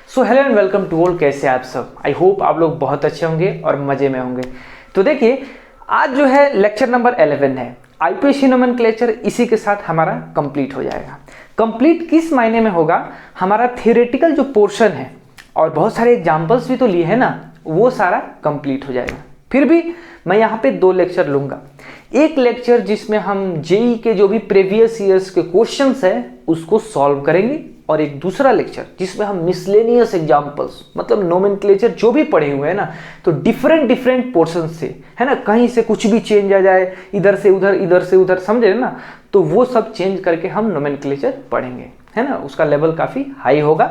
So hello and welcome to all. कैसे आप सब? आई होप आप लोग बहुत अच्छे होंगे और मज़े में होंगे। तो देखिए, आज जो है लेक्चर नंबर 11 है। आईपीसी नोमेनक्लेचर इसी के साथ हमारा कंप्लीट हो जाएगा। कंप्लीट किस मायने में होगा? हमारा थियोरेटिकल जो पोर्शन है और बहुत सारे एग्जाम्पल्स भी तो लिए हैं ना, वो सारा कंप्लीट हो जाएगा। फिर भी मैं यहाँ पे 2 लेक्चर लूँगा। एक लेक्चर जिसमें हम जेई के जो भी प्रीवियस ईयर्स के क्वेश्चंस हैं उसको सॉल्व करेंगे, और एक दूसरा लेक्चर जिसमें हम मिसलेनियस एग्जाम्पल्स मतलब नोमेनक्लेचर जो भी पढ़े हुए हैं ना, तो डिफरेंट पोर्शन से है ना, कहीं से कुछ भी चेंज आ जाए, इधर से उधर समझे ना, तो वो सब चेंज करके हम नोमेनक्लेचर पढ़ेंगे, है ना। उसका लेवल काफ़ी हाई होगा।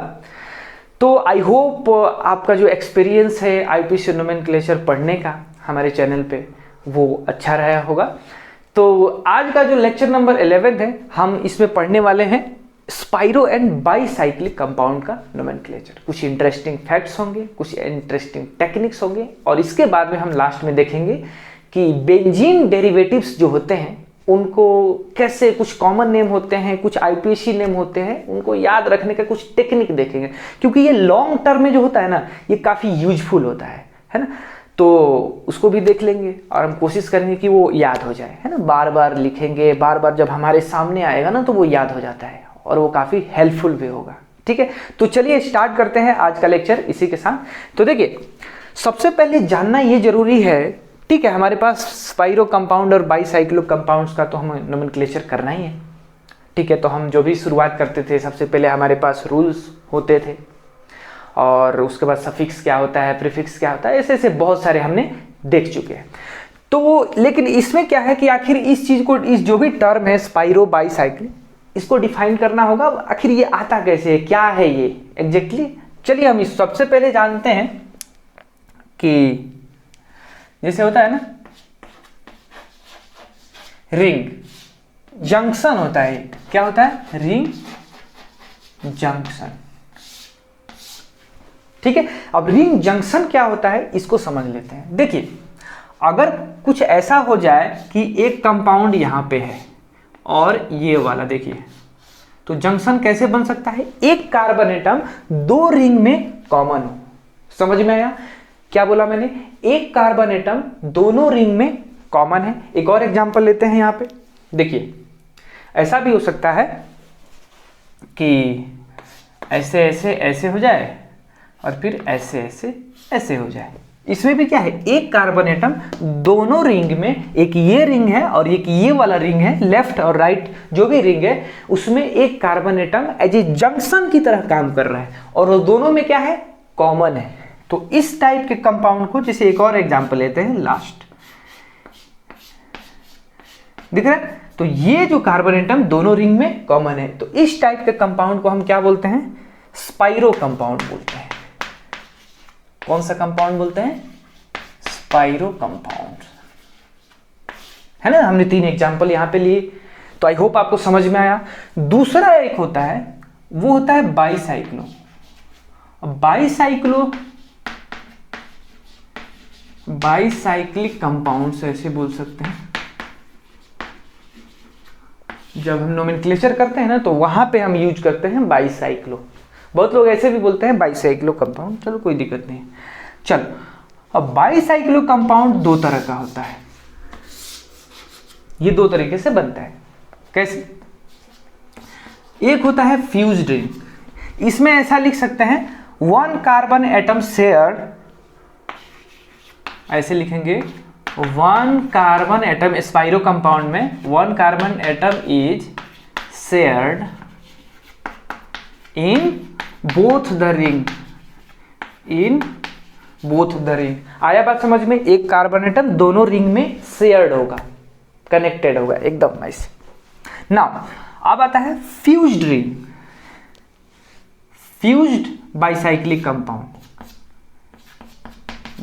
तो आई होप आपका जो एक्सपीरियंस है आईपीसी नोमेनक्लेचर पढ़ने का हमारे चैनल पे वो अच्छा रहा होगा। तो आज का जो लेक्चर नंबर 11 है, हम इसमें पढ़ने वाले हैं स्पाइरो एंड बाईसाइक्लिक कंपाउंड का नोमेनक्लेचर। कुछ इंटरेस्टिंग फैक्ट्स होंगे, कुछ इंटरेस्टिंग टेक्निक्स होंगे, और इसके बाद में हम लास्ट में देखेंगे कि बेंजीन डेरिवेटिव्स जो होते हैं उनको कैसे, कुछ कॉमन नेम होते हैं, कुछ आईपीसी नेम होते हैं, उनको याद रखने का कुछ टेक्निक देखेंगे, क्योंकि ये लॉन्ग टर्म में जो होता है ना, ये काफ़ी यूजफुल होता है ना। तो उसको भी देख लेंगे और हम कोशिश करेंगे कि वो याद हो जाए, है ना। बार बार लिखेंगे, बार बार जब हमारे सामने आएगा ना तो वो याद हो जाता है और वो काफ़ी हेल्पफुल भी होगा। ठीक है, तो चलिए स्टार्ट करते हैं आज का लेक्चर इसी के साथ। तो देखिए, सबसे पहले जानना ये जरूरी है, ठीक है, हमारे पास स्पाइरो कंपाउंड और बाईसाइक्लो कंपाउंड्स का तो हमें नोमेनक्लेचर करना ही है। ठीक है, तो हम जो भी शुरुआत करते थे, सबसे पहले हमारे पास रूल्स होते थे, और उसके बाद सफिक्स क्या होता है, प्रीफिक्स क्या होता है, ऐसे ऐसे बहुत सारे हमने देख चुके हैं। तो लेकिन इसमें क्या है कि आखिर इस चीज़ को, इस जो भी टर्म है स्पाइरो बाईसाइक्लिक, इसको डिफाइन करना होगा। आखिर ये आता कैसे है, क्या है ये एग्जैक्टली। चलिए हम इस सबसे पहले जानते हैं कि जैसे होता है ना, रिंग जंक्शन होता है। क्या होता है? Ring junction. ठीक है, अब रिंग जंक्शन क्या होता है इसको समझ लेते हैं। देखिए, अगर कुछ ऐसा हो जाए कि एक कंपाउंड यहां पे है और ये वाला, देखिए, तो जंक्शन कैसे बन सकता है? एक कार्बन एटम 2 रिंग में कॉमन हो। समझ में आया क्या बोला मैंने? एक कार्बन एटम दोनों रिंग में कॉमन है। एक और एग्जांपल लेते हैं यहां पे। देखिए, ऐसा भी हो सकता है कि ऐसे ऐसे ऐसे हो जाए और फिर ऐसे ऐसे ऐसे हो जाए। इसमें भी क्या है? एक कार्बन एटम दोनों रिंग में, एक ये रिंग है और एक ये वाला रिंग है, लेफ्ट और राइट जो भी रिंग है उसमें एक carbon atom as a junction की तरह काम कर रहा है, और वो दोनों में क्या है? कॉमन है। तो इस टाइप के कंपाउंड को, जैसे एक और एग्जांपल लेते हैं, लास्ट, दिख रहा है? तो ये जो कार्बन एटम दोनों रिंग में कॉमन है, तो इस टाइप के कंपाउंड को हम क्या बोलते हैं? स्पाइरो कंपाउंड बोलते हैं। कौन सा कंपाउंड बोलते हैं? स्पाइरो कंपाउंड, है ना। हमने 3 एग्जांपल यहां पे लिए, तो आई होप आपको समझ में आया। दूसरा एक होता है, वो होता है बाईसाइक्लो। बाईसाइक्लिक कंपाउंड्स ऐसे बोल सकते हैं। जब हम नोमेनक्लेचर करते हैं ना, तो वहां पे हम यूज करते हैं बाईसाइक्लो। बहुत लोग ऐसे भी बोलते हैं बाईसाइक्लो कंपाउंड, चलो कोई दिक्कत नहीं है। चलो, अब बाईसाइक्लो कंपाउंड 2 तरह का होता है। ये 2 तरीके से बनता है। कैसे? एक होता है फ्यूज्ड रिंग। इसमें ऐसा लिख सकते हैं, 1 कार्बन एटम शेयर्ड, ऐसे लिखेंगे, 1 कार्बन एटम, स्पाइरो कंपाउंड में 1 carbon atom is shared in both the ring, in both the ring. आया बात समझ में? एक कार्बन एटम दोनों रिंग में शेयर्ड होगा, कनेक्टेड होगा, एकदम नाइस। नाउ अब आता है fused ring, fused bicyclic compound,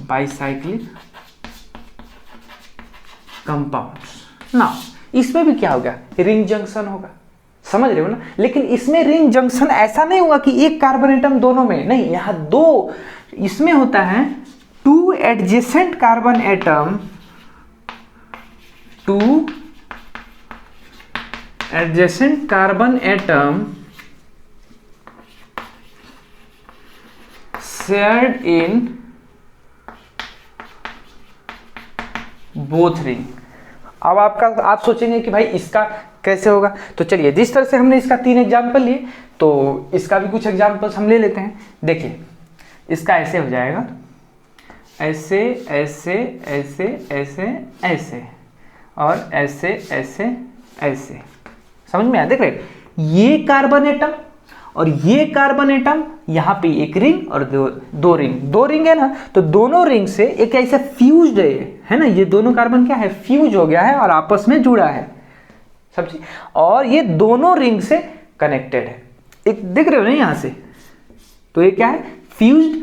bicyclic compounds. Now इसमें भी क्या होगा? रिंग जंक्शन होगा, समझ रहे हो ना। लेकिन इसमें रिंग जंक्शन ऐसा नहीं हुआ कि एक कार्बन एटम दोनों में, नहीं, यहां 2, इसमें होता है 2 adjacent carbon atom, 2 adjacent carbon atom shared in both ring. अब आप सोचेंगे कि भाई इसका कैसे होगा, तो चलिए जिस तरह से हमने इसका 3 एग्जाम्पल लिए तो इसका भी कुछ एग्जाम्पल्स हम ले लेते हैं। देखिए इसका ऐसे हो जाएगा, ऐसे ऐसे ऐसे ऐसे ऐसे और ऐसे ऐसे ऐसे, समझ में आया? देख रहे, ये कार्बन एटम और ये कार्बन एटम, यहाँ पे एक रिंग और दो रिंग है ना, तो दोनों रिंग से एक ऐसा फ्यूज्ड है ना, ये दोनों कार्बन क्या है, फ्यूज हो गया है और आपस में जुड़ा है, समझिए। और ये दोनों रिंग से कनेक्टेड है, एक दिख रहे हो ना यहाँ से, तो ये क्या है, फ्यूज्ड,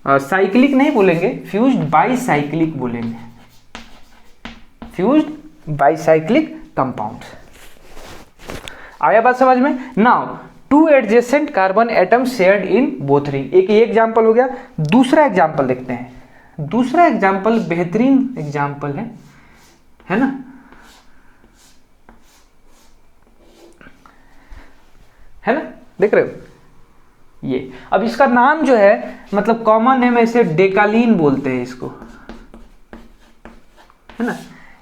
साइक्लिक नहीं बोलेंगे, फ्यूज्ड बाईसाइक्लिक बोलेंगे, फ्यूज्ड बाईसाइक्लिक कंपाउंड। आया बात समझ में? Now 2 adjacent carbon atom shared in both ring, एक ये एग्जाम्पल हो गया। दूसरा एग्जाम्पल देखते हैं। दूसरा एग्जाम्पल बेहतरीन एग्जाम्पल है ना, देख रहे हो ये। अब इसका नाम जो है, मतलब कॉमन नेम ऐसे डेकालीन बोलते हैं इसको, है ना।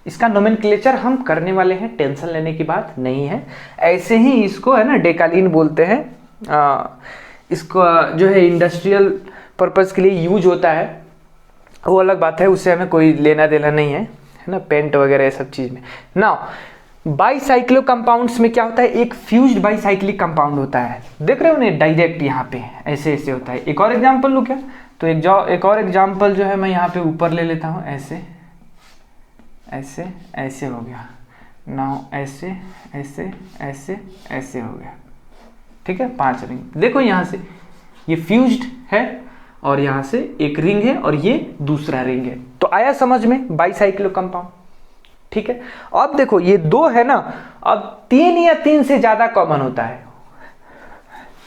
इसका नोमेनक्लेचर हम करने वाले हैं, टेंशन लेने की बात नहीं है, ऐसे ही इसको है ना डेकालीन बोलते हैं। इसको जो है इंडस्ट्रियल पर्पस के लिए यूज होता है, वो अलग बात है, उससे हमें कोई लेना देना नहीं है ना, पेंट वगैरह ये सब चीज़ में। नाउ बाईसाइक्लिक कंपाउंड्स में क्या होता है, एक फ्यूज्ड बाईसाइक्लिक कंपाउंड होता है, देख रहे हो ना डायरेक्ट यहाँ पे ऐसे ऐसे होता है। एक और एग्जांपल लूँ क्या, तो एक और एग्जांपल जो है मैं यहाँ पे ऊपर ले लेता हूँ, ऐसे ऐसे ऐसे हो गया, नाउ ऐसे ऐसे ऐसे ऐसे हो गया, ठीक है। 5 रिंग देखो, यहाँ से ये फ्यूज्ड है और यहाँ से एक रिंग है और ये दूसरा रिंग है, तो आया समझ में बाईसाइक्लिक कंपाउंड, ठीक है। अब देखो ये 2 है ना, अब 3 या 3 से ज्यादा कॉमन होता है,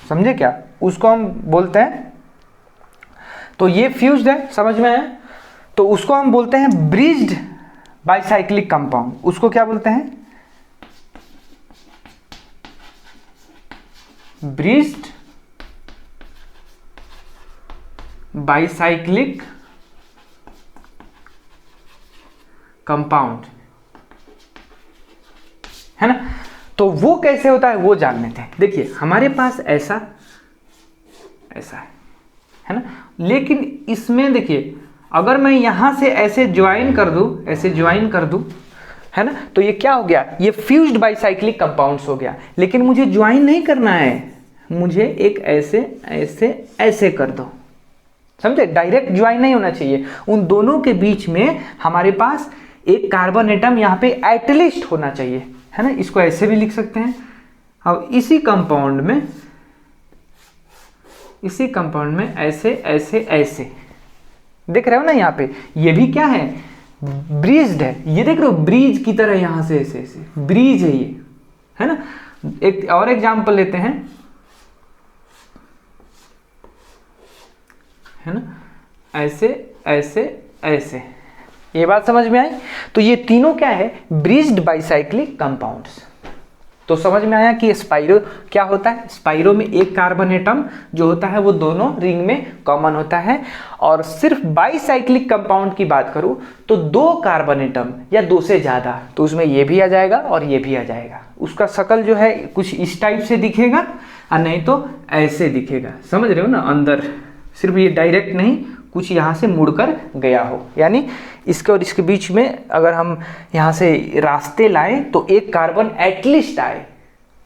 समझे क्या, उसको हम बोलते हैं, तो ये फ्यूज्ड है, समझ में आया, तो उसको हम बोलते हैं ब्रिज्ड बाईसाइक्लिक कंपाउंड। उसको क्या बोलते हैं, ब्रिज्ड बाईसाइक्लिक कंपाउंड, है ना। तो वो कैसे होता है वो जान लेते हैं। देखिए हमारे पास ऐसा है ना, लेकिन इसमें देखिए अगर मैं यहां से ऐसे ज्वाइन कर दूं, ऐसे ज्वाइन कर दूं, है ना, तो ये क्या हो गया, ये फ्यूज्ड बाईसाइक्लिक कंपाउंड्स हो गया। लेकिन मुझे ज्वाइन नहीं करना है, मुझे एक ऐसे ऐसे ऐसे कर दो, समझे, डायरेक्ट ज्वाइन नहीं होना चाहिए, उन दोनों के बीच में हमारे पास एक कार्बन एटम यहाँ पे एटलीस्ट होना चाहिए, है ना। इसको ऐसे भी लिख सकते हैं। अब इसी कंपाउंड में ऐसे ऐसे ऐसे देख रहे हो ना, यहाँ पे ये भी क्या है, ब्रिज्ड है, ये देख रहे हो ब्रिज की तरह, यहाँ से ऐसे ऐसे ब्रिज है ये, है ना। एक और एग्जांपल लेते हैं, है ना, ऐसे ऐसे ऐसे, ये बात समझ में आई। तो ये तीनों क्या है, ब्रिज्ड बाईसाइक्लिक कंपाउंड्स। तो समझ में आया कि स्पाइरो क्या होता है, स्पाइरो में एक कार्बन एटम जो होता है वो दोनों रिंग में कॉमन होता है। और सिर्फ बाईसाइक्लिक कंपाउंड की बात करूं तो 2 कार्बन एटम या 2 से ज़्यादा, तो उसमें ये भी आ जाएगा और ये भी आ जाएगा। उसका शक्ल जो है कुछ इस टाइप से दिखेगा और नहीं तो ऐसे दिखेगा, समझ रहे हो ना, अंदर सिर्फ ये डायरेक्ट नहीं, कुछ यहाँ से मुड़कर गया हो, यानी इसके और इसके बीच में अगर हम यहाँ से रास्ते लाएं तो एक कार्बन एटलीस्ट आए।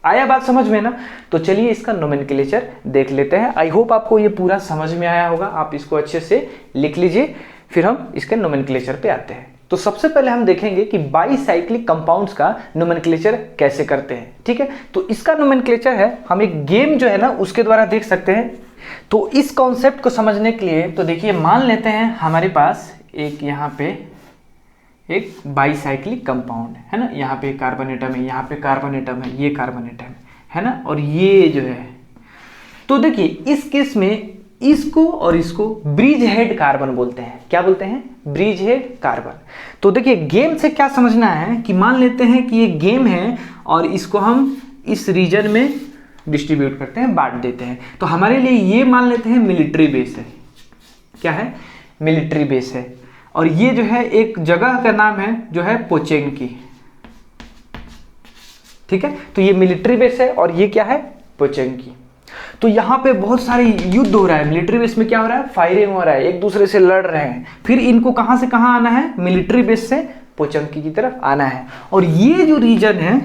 आया बात समझ में ना। तो चलिए इसका नोमेनक्लेचर देख लेते हैं। आई होप आपको ये पूरा समझ में आया होगा, आप इसको अच्छे से लिख लीजिए, फिर हम इसके नोमेनक्लेचर पे आते हैं। तो सबसे पहले हम देखेंगे कि बाईसाइक्लिक कंपाउंड्स का नोमेनक्लेचर कैसे करते हैं, ठीक है। तो इसका नोमेनक्लेचर है, हम एक गेम जो है ना उसके द्वारा देख सकते हैं। तो इस कॉन्सेप्ट को समझने के लिए तो देखिए, मान लेते हैं हमारे पास एक यहाँ पे एक बाईसाइक्लिक कंपाउंड है ना, यहाँ पे कार्बन एटम है, यहाँ पे कार्बन एटम है, ये कार्बन एटम है ना, और ये जो है, तो देखिए इस केस में इसको और इसको ब्रिज हेड कार्बन बोलते हैं। क्या बोलते हैं, ब्रिज हेड कार्बन। तो देखिए गेम से क्या समझना है कि मान लेते हैं कि ये गेम है और इसको हम इस रीजन में डिस्ट्रीब्यूट करते हैं, बांट देते हैं। तो हमारे लिए ये मान लेते हैं मिलिट्री बेस है, क्या है, मिलिट्री बेस है। और ये जो है एक जगह का नाम है जो है पोचेंकी, ठीक है। तो ये मिलिट्री बेस है और ये क्या है, पोचेंकी। तो यहाँ पे बहुत सारे युद्ध हो रहा है, मिलिट्री बेस में क्या हो रहा है, फायरिंग हो रहा है, एक दूसरे से लड़ रहे हैं। फिर इनको कहाँ से कहाँ आना है, मिलिट्री बेस से पोचेंकी की तरफ आना है। और ये जो रीजन है,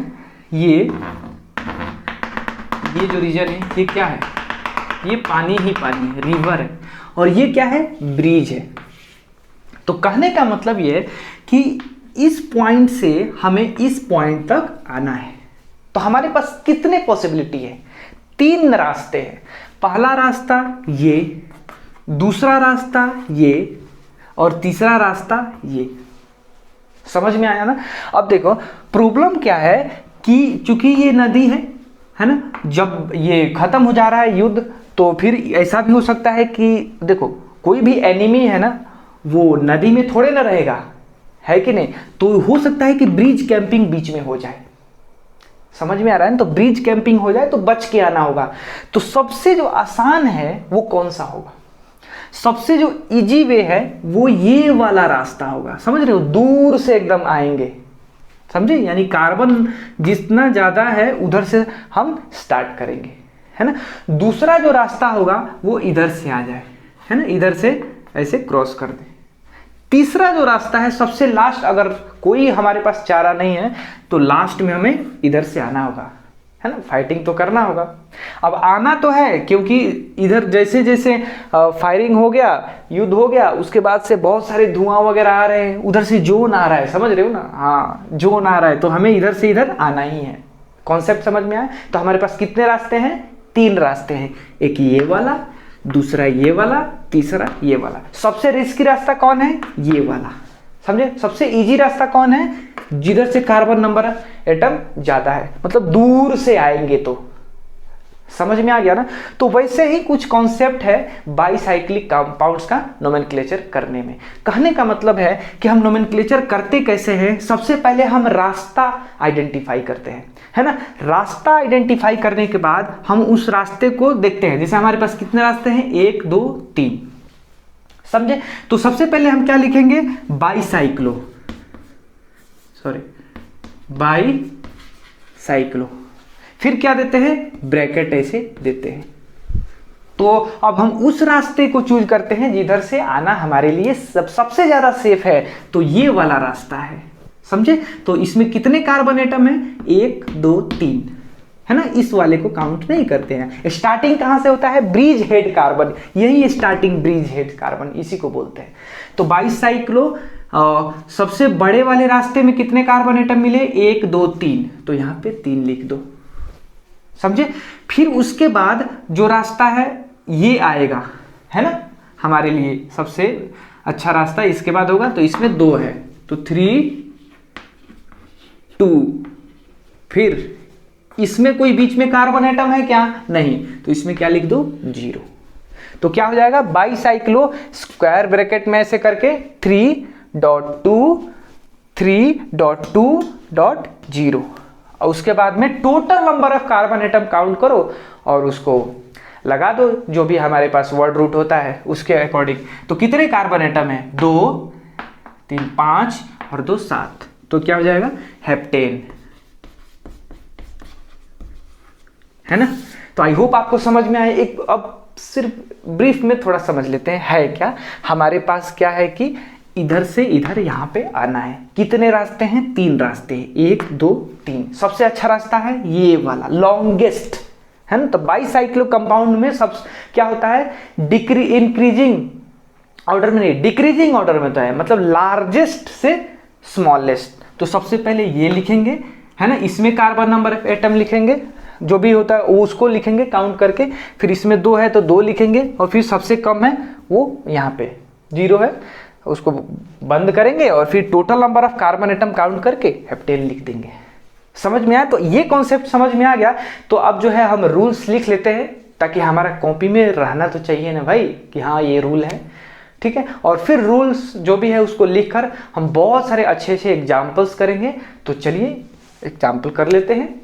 ये जो रीजन है, ये क्या है, ये पानी ही पानी है, रिवर है। और ये क्या है, ब्रिज है। तो कहने का मतलब ये है कि इस पॉइंट से हमें इस पॉइंट तक आना है। तो हमारे पास कितने पॉसिबिलिटी है, 3 रास्ते हैं। पहला रास्ता ये, दूसरा रास्ता ये, और तीसरा रास्ता ये। समझ में आया ना। अब देखो प्रॉब्लम क्या है कि चूंकि ये नदी है ना, जब ये खत्म हो जा रहा है युद्ध, तो फिर ऐसा भी हो सकता है कि देखो कोई भी एनिमी है ना, वो नदी में थोड़े ना रहेगा, है कि नहीं। तो हो सकता है कि ब्रिज कैंपिंग बीच में हो जाए। समझ में आ रहा है ना। तो ब्रिज कैंपिंग हो जाए तो बच के आना होगा। तो सबसे जो आसान है वो कौन सा होगा, सबसे जो इजी वे है वो ये वाला रास्ता होगा। समझ रहे हो, दूर से एकदम आएंगे, समझे। यानी कार्बन जितना ज़्यादा है उधर से हम स्टार्ट करेंगे, है ना। दूसरा जो रास्ता होगा वो इधर से आ जाए, है ना, इधर से ऐसे क्रॉस कर दे। तीसरा जो रास्ता है सबसे लास्ट, अगर कोई हमारे पास चारा नहीं है तो लास्ट में हमें इधर से आना होगा, है ना। फाइटिंग तो करना होगा। अब आना तो है क्योंकि इधर जैसे जैसे फायरिंग हो गया, युद्ध हो गया, उसके बाद से बहुत सारे धुआं वगैरह आ रहे हैं, उधर से जोन आ रहा है, समझ रहे हो ना। हाँ, जोन आ रहा है, तो हमें इधर से इधर आना ही है। कॉन्सेप्ट समझ में आया। तो हमारे पास कितने रास्ते हैं, 3 रास्ते हैं। एक ये वाला, दूसरा ये वाला, तीसरा ये वाला। सबसे रिस्की रास्ता कौन है, ये वाला, समझे। सबसे इजी रास्ता कौन है, जिधर से कार्बन नंबर एटम ज्यादा है, मतलब दूर से आएंगे। तो समझ में आ गया ना। तो वैसे ही कुछ कॉन्सेप्ट है बाईसाइक्लिक कंपाउंड्स का नोमेनक्लेचर करने में। कहने का मतलब है कि हम नोमेनक्लेचर करते कैसे हैं। सबसे पहले हम रास्ता आइडेंटिफाई करते हैं, है ना। रास्ता आइडेंटिफाई करने के बाद हम उस रास्ते को देखते हैं। जैसे हमारे पास कितने रास्ते हैं, 1 2 3, समझे। तो सबसे पहले हम क्या लिखेंगे, बाईसाइक्लो, बाईसाइक्लो। फिर क्या देते हैं, ब्रैकेट ऐसे देते हैं। तो अब हम उस रास्ते को चूज करते हैं जिधर से आना हमारे लिए सबसे ज्यादा सेफ है। तो ये वाला रास्ता है, समझे। तो इसमें कितने कार्बन एटम है, 1 2 3, है ना। इस वाले को काउंट नहीं करते हैं। स्टार्टिंग कहां से होता है, ब्रिज हेड कार्बन, यही स्टार्टिंग ब्रिज हेड कार्बन, इसी को बोलते हैं। तो बाईसाइक्लो सबसे बड़े वाले रास्ते में कितने कार्बन एटम मिले, 1 2 3, तो यहां पे 3 लिख दो, समझे। फिर उसके बाद जो रास्ता है ये आएगा, है ना, हमारे लिए सबसे अच्छा रास्ता इसके बाद होगा। तो इसमें 2 है, तो 3 2, फिर इसमें कोई बीच में कार्बन एटम है क्या, नहीं, तो इसमें क्या लिख दो, 0। तो क्या हो जाएगा, बाईसाइक्लो स्क्वायर ब्रैकेट में ऐसे करके 3.2 3.2.0, और उसके बाद में total number of carbon atom count करो और उसको लगा दो, जो भी हमारे पास वर्ड रूट होता है उसके अकॉर्डिंग। तो कितने कार्बन एटम है, 2 3 5 और 2 7, तो क्या हो जाएगा, हेप्टेन, है ना। तो आई होप आपको समझ में आए। एक अब सिर्फ ब्रीफ में थोड़ा समझ लेते हैं, है क्या हमारे पास, क्या है कि इधर से इधर यहाँ पे आना है। कितने रास्ते हैं, 3 रास्ते हैं, 1 2 3। सबसे अच्छा रास्ता है ये वाला, लॉन्गेस्ट, है ना। तो बाईसाइक्लो कंपाउंड में सब क्या होता है, इंक्रीजिंग ऑर्डर में नहीं, डिक्रीजिंग ऑर्डर में तो है, मतलब लार्जेस्ट से स्मॉलेस्ट। तो सबसे पहले ये लिखेंगे, है ना। इसमें कार्बन नंबर ऑफ एटम लिखेंगे, जो भी होता है वो उसको लिखेंगे काउंट करके। फिर इसमें 2 है तो 2 लिखेंगे, और फिर सबसे कम है वो यहाँ पे 0 है, उसको बंद करेंगे, और फिर total number of carbon atom count करके हेप्टेन लिख देंगे। समझ में आया। तो ये कॉन्सेप्ट समझ में आ गया। तो अब जो है हम रूल्स लिख लेते हैं, ताकि हमारा कॉपी में रहना तो चाहिए ना भाई, कि हाँ ये रूल है, ठीक है। और फिर रूल्स जो भी है उसको लिखकर हम बहुत सारे अच्छे अच्छे एग्जाम्पल्स करेंगे। तो चलिए एग्जाम्पल कर लेते हैं।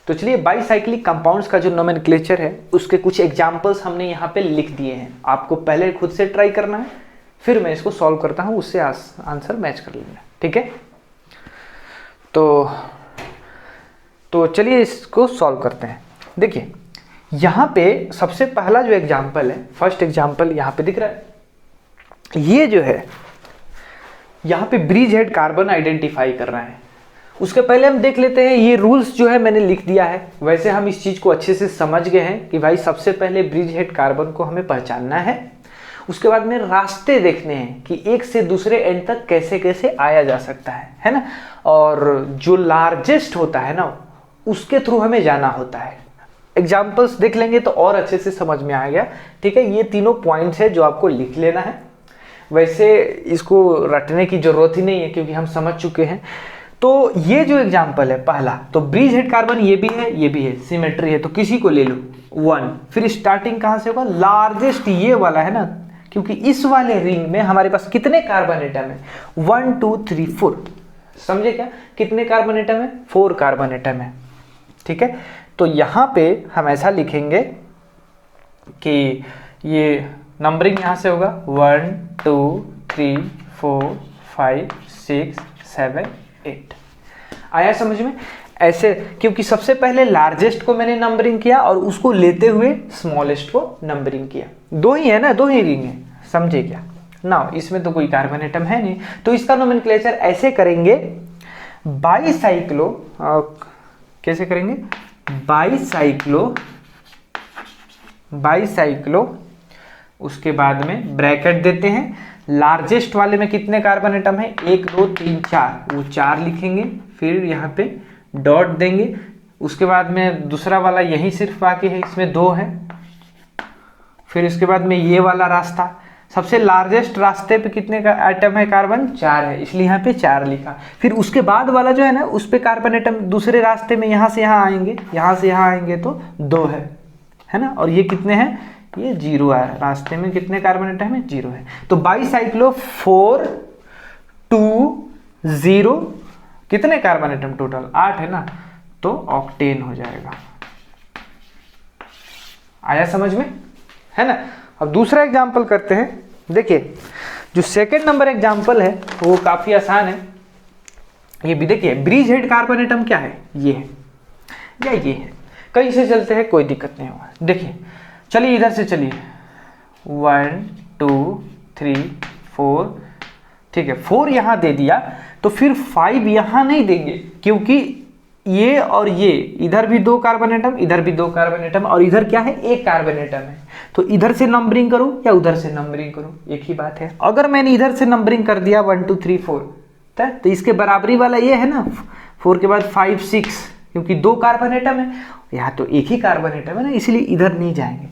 तो चलिए बाईसाइक्लिक कंपाउंड्स का जो नोमेनक्लेचर है उसके कुछ एग्जांपल्स हमने यहाँ पे लिख दिए हैं। आपको पहले खुद से ट्राई करना है, फिर मैं इसको सॉल्व करता हूँ, उससे आंसर मैच कर लेना, ठीक है। तो चलिए इसको सॉल्व करते हैं। देखिए यहाँ पे सबसे पहला जो एग्जाम्पल है, फर्स्ट एग्जाम्पल यहाँ पे दिख रहा है, ये जो है यहाँ पे ब्रिज हेड कार्बन आइडेंटिफाई कर रहा है। उसके पहले हम देख लेते हैं ये रूल्स जो है मैंने लिख दिया है। वैसे हम इस चीज़ को अच्छे से समझ गए हैं कि भाई सबसे पहले ब्रिज हेड कार्बन को हमें पहचानना है, उसके बाद में रास्ते देखने हैं कि एक से दूसरे एंड तक कैसे कैसे आया जा सकता है ना, और जो लार्जेस्ट होता है ना उसके थ्रू हमें जाना होता है। एग्जाम्पल्स देख लेंगे तो और अच्छे से समझ में आ गया, ठीक है। ये तीनों पॉइंट्स है जो आपको लिख लेना है। वैसे इसको रटने की जरूरत ही नहीं है क्योंकि हम समझ चुके हैं। तो ये जो एग्जाम्पल है पहला, तो ब्रिज हेड कार्बन ये भी है, ये भी है, सिमेट्री है, तो किसी को ले लो 1। फिर स्टार्टिंग कहाँ से होगा, लार्जेस्ट ये वाला है ना, क्योंकि इस वाले रिंग में हमारे पास कितने कार्बन एटम है, 1 2 3 4। समझे क्या, कितने कार्बन एटम है, 4 कार्बन एटम है, ठीक है। तो यहाँ पे हम ऐसा लिखेंगे कि ये नंबरिंग यहाँ से होगा 1 2 3 4 5 6 7 8। आया समझ में, ऐसे, क्योंकि सबसे पहले लार्जेस्ट को मैंने नंबरिंग किया और उसको लेते हुए स्मॉलेस्ट को नंबरिंग किया। दो ही है ना, दो ही रिंग है, समझे क्या ना, इसमें तो कोई कार्बन एटम है नहीं। तो इसका नोमेनक्लेचर ऐसे करेंगे, बाईसाइक्लो, कैसे करेंगे, बाईसाइक्लो, उसके बाद में ब्रैकेट देते हैं। लार्जेस्ट वाले में कितने कार्बन एटम है, 1 2 3 4, वो 4 लिखेंगे, फिर यहाँ पे डॉट देंगे। उसके बाद में दूसरा वाला यही सिर्फ बाकी है, इसमें 2 है। फिर उसके बाद में ये वाला रास्ता, सबसे लार्जेस्ट रास्ते पे कितने का एटम है, कार्बन 4 है, इसलिए यहाँ पे 4 लिखा। फिर उसके बाद वाला जो है ना उस पे कार्बन एटम दूसरे रास्ते में यहाँ से यहाँ आएंगे, यहाँ से यहाँ आएंगे तो 2 है ना, और ये कितने हैं, ये 0 है। रास्ते में कितने कार्बन एटम है, 0 है। तो बाईसाइक्लो 4 2 0, कितने कार्बन एटम टोटल, 8 है ना, तो ऑक्टेन हो जाएगा। आया समझ में, है ना। अब दूसरा एग्जाम्पल करते हैं। देखिए जो सेकंड नंबर एग्जाम्पल है वो काफी आसान है। ये भी देखिए, ब्रिज हेड कार्बन एटम क्या है, ये है या ये है, कहीं से चलते हैं कोई दिक्कत नहीं होगा। देखिए चलिए इधर से चलिए, 1 2 3 4, ठीक है, 4 यहाँ दे दिया, तो फिर 5 यहाँ नहीं देंगे, क्योंकि ये और ये, इधर भी 2 कार्बन एटम, इधर भी 2 कार्बन एटम, और इधर क्या है, 1 कार्बन एटम है। तो इधर से नंबरिंग करूं या उधर से नंबरिंग करूं, एक ही बात है। अगर मैंने इधर से नंबरिंग कर दिया 1 2 3 4, तो इसके बराबरी वाला ये है ना, 4 के बाद 5 6, क्योंकि 2 कार्बन एटम है, यहाँ तो 1 ही कार्बन एटम है ना, इसलिए इधर नहीं जाएंगे।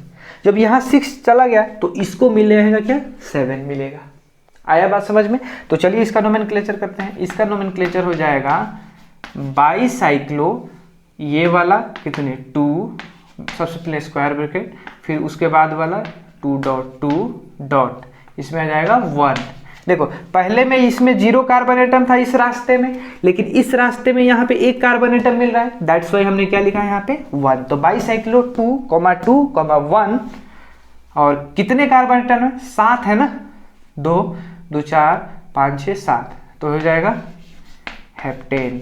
जब यहाँ 6 चला गया तो इसको मिलेगा क्या, 7 मिलेगा। आया बात समझ में। तो चलिए इसका नोमेनक्लेचर करते हैं। इसका नोमेनक्लेचर हो जाएगा बाईसाइक्लो, ये वाला कितने 2, सबसे पहले स्क्वायर ब्रैकेट, फिर उसके बाद वाला 2 डॉट, इसमें आ जाएगा 1। देखो पहले में इसमें 0 कार्बन एटम था इस रास्ते में, लेकिन इस रास्ते में यहाँ पे 1 कार्बन एटम मिल रहा है, दैट्स वाई हमने क्या लिखा है यहाँ पे 1। तो बाईसाइक्लो 2 2 1, और कितने कार्बन एटम है, 7 है ना, 2 2 4 5 6 7, तो हो जाएगा हेप्टेन।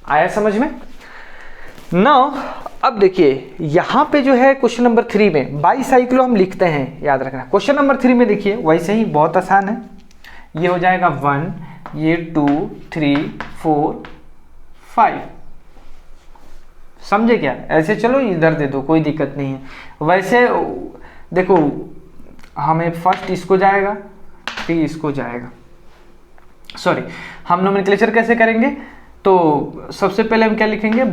आया समझ में। नाउ अब देखिए यहाँ पे जो है क्वेश्चन नंबर 3 में बाईसाइक्लो हम लिखते हैं, याद रखना। क्वेश्चन नंबर 3 में देखिए वैसे ही बहुत आसान है, ये हो जाएगा 1, ये 2 3 4 5, समझे क्या। ऐसे चलो इधर दे दो, कोई दिक्कत नहीं है। वैसे देखो हमें फर्स्ट इसको जाएगा, फिर इसको जाएगा, सॉरी, हम नोमेनक्लेचर कैसे करेंगे, तो सबसे पहले हम क्या लिखेंगे,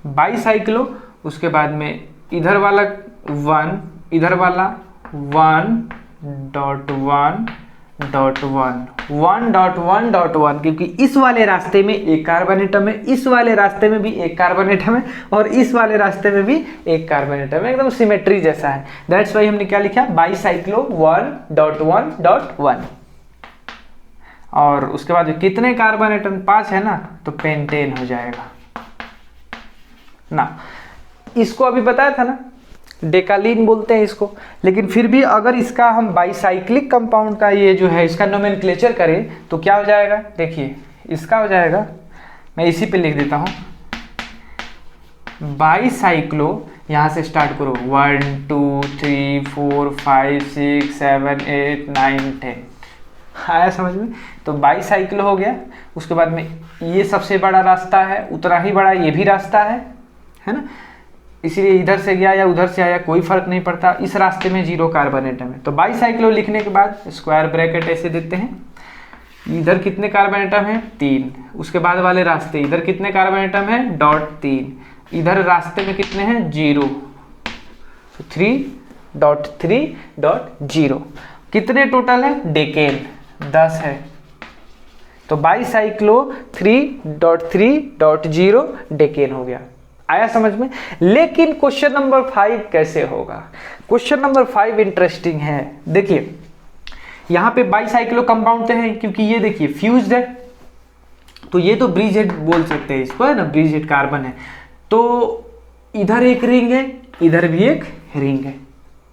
बाईसाइक्लो, उसके बाद में इधर वाला 1, इधर वाला 1.1.1, क्योंकि इस वाले रास्ते में 1 कार्बन एटम है, इस वाले रास्ते में भी 1 कार्बन एटम है, और इस वाले रास्ते में भी 1 कार्बन एटम है, एकदम सिमेट्री जैसा है। दैट्स वाई हमने क्या लिखा, बाईसाइक्लो 1.1.1। और उसके बाद कितने कार्बन एटम, 5 है ना, तो पेंटेन हो जाएगा ना। इसको अभी बताया था ना, डेकालीन बोलते हैं इसको। लेकिन फिर भी अगर इसका हम बाईसाइक्लिक कंपाउंड का ये जो है इसका नोमेनक्लेचर करें तो क्या हो जाएगा, देखिए इसका हो जाएगा, मैं इसी पे लिख देता हूँ, बाईसाइक्लो, यहाँ से स्टार्ट करो 1 2 3 4 5 6 7 8 9 10, आया समझ में। तो बाईसाइक्लो हो गया। उसके बाद में ये सबसे बड़ा रास्ता है, उतना ही बड़ा ये भी रास्ता है ना, इसीलिए इधर से गया या उधर से आया कोई फर्क नहीं पड़ता, इस रास्ते में 0 कार्बन एटम है। तो बाईसाइक्लो लिखने के बाद स्क्वायर ब्रैकेट ऐसे देते हैं, इधर कितने कार्बन एटम है 3, उसके बाद वाले रास्ते इधर कितने कार्बन एटम है डॉट 3, इधर रास्ते में कितने हैं 0, 3.3.0, कितने टोटल है डेकेन 10 है। तो बाईसाइक्लो 3.3.0 डेकेन हो गया, आया समझ में। लेकिन क्वेश्चन नंबर 5 कैसे होगा, क्वेश्चन नंबर 5 इंटरेस्टिंग है। देखिए यहाँ पे बाईसाइक्लो कंपाउंड है क्योंकि ये देखिए फ्यूज्ड है, तो ये तो ब्रिजहेड बोल सकते हैं इसको, है ना, ब्रिजहेड कार्बन है। तो इधर एक रिंग है, इधर भी एक रिंग है,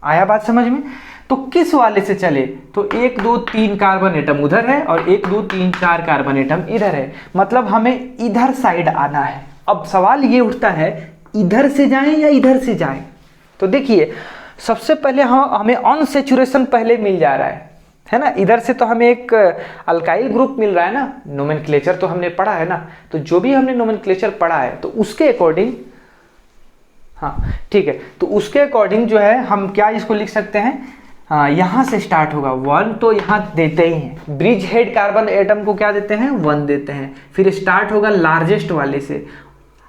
आया बात समझ में। तो किस वाले से चले, तो 1 2 3 कार्बन एटम उधर है और 1 2 3 4 कार्बन एटम इधर है, मतलब हमें इधर साइड आना है। अब सवाल ये उठता है इधर से जाएं या इधर से जाएं। तो देखिए सबसे पहले हमें अनसैचुरेशन पहले मिल जा रहा है ना, इधर से तो हमें एक अल्काइल ग्रुप मिल रहा है ना, नोमेनक्लेचर तो हमने पढ़ा है ना, तो जो भी हमने नोमेनक्लेचर पढ़ा है तो उसके अकॉर्डिंग, हाँ ठीक है, तो उसके अकॉर्डिंग जो है हम क्या इसको लिख सकते हैं, हाँ यहाँ से स्टार्ट होगा 1, तो यहाँ देते ही हैं ब्रिज हेड कार्बन एटम को क्या देते हैं 1 देते हैं, फिर स्टार्ट होगा लार्जेस्ट वाले से,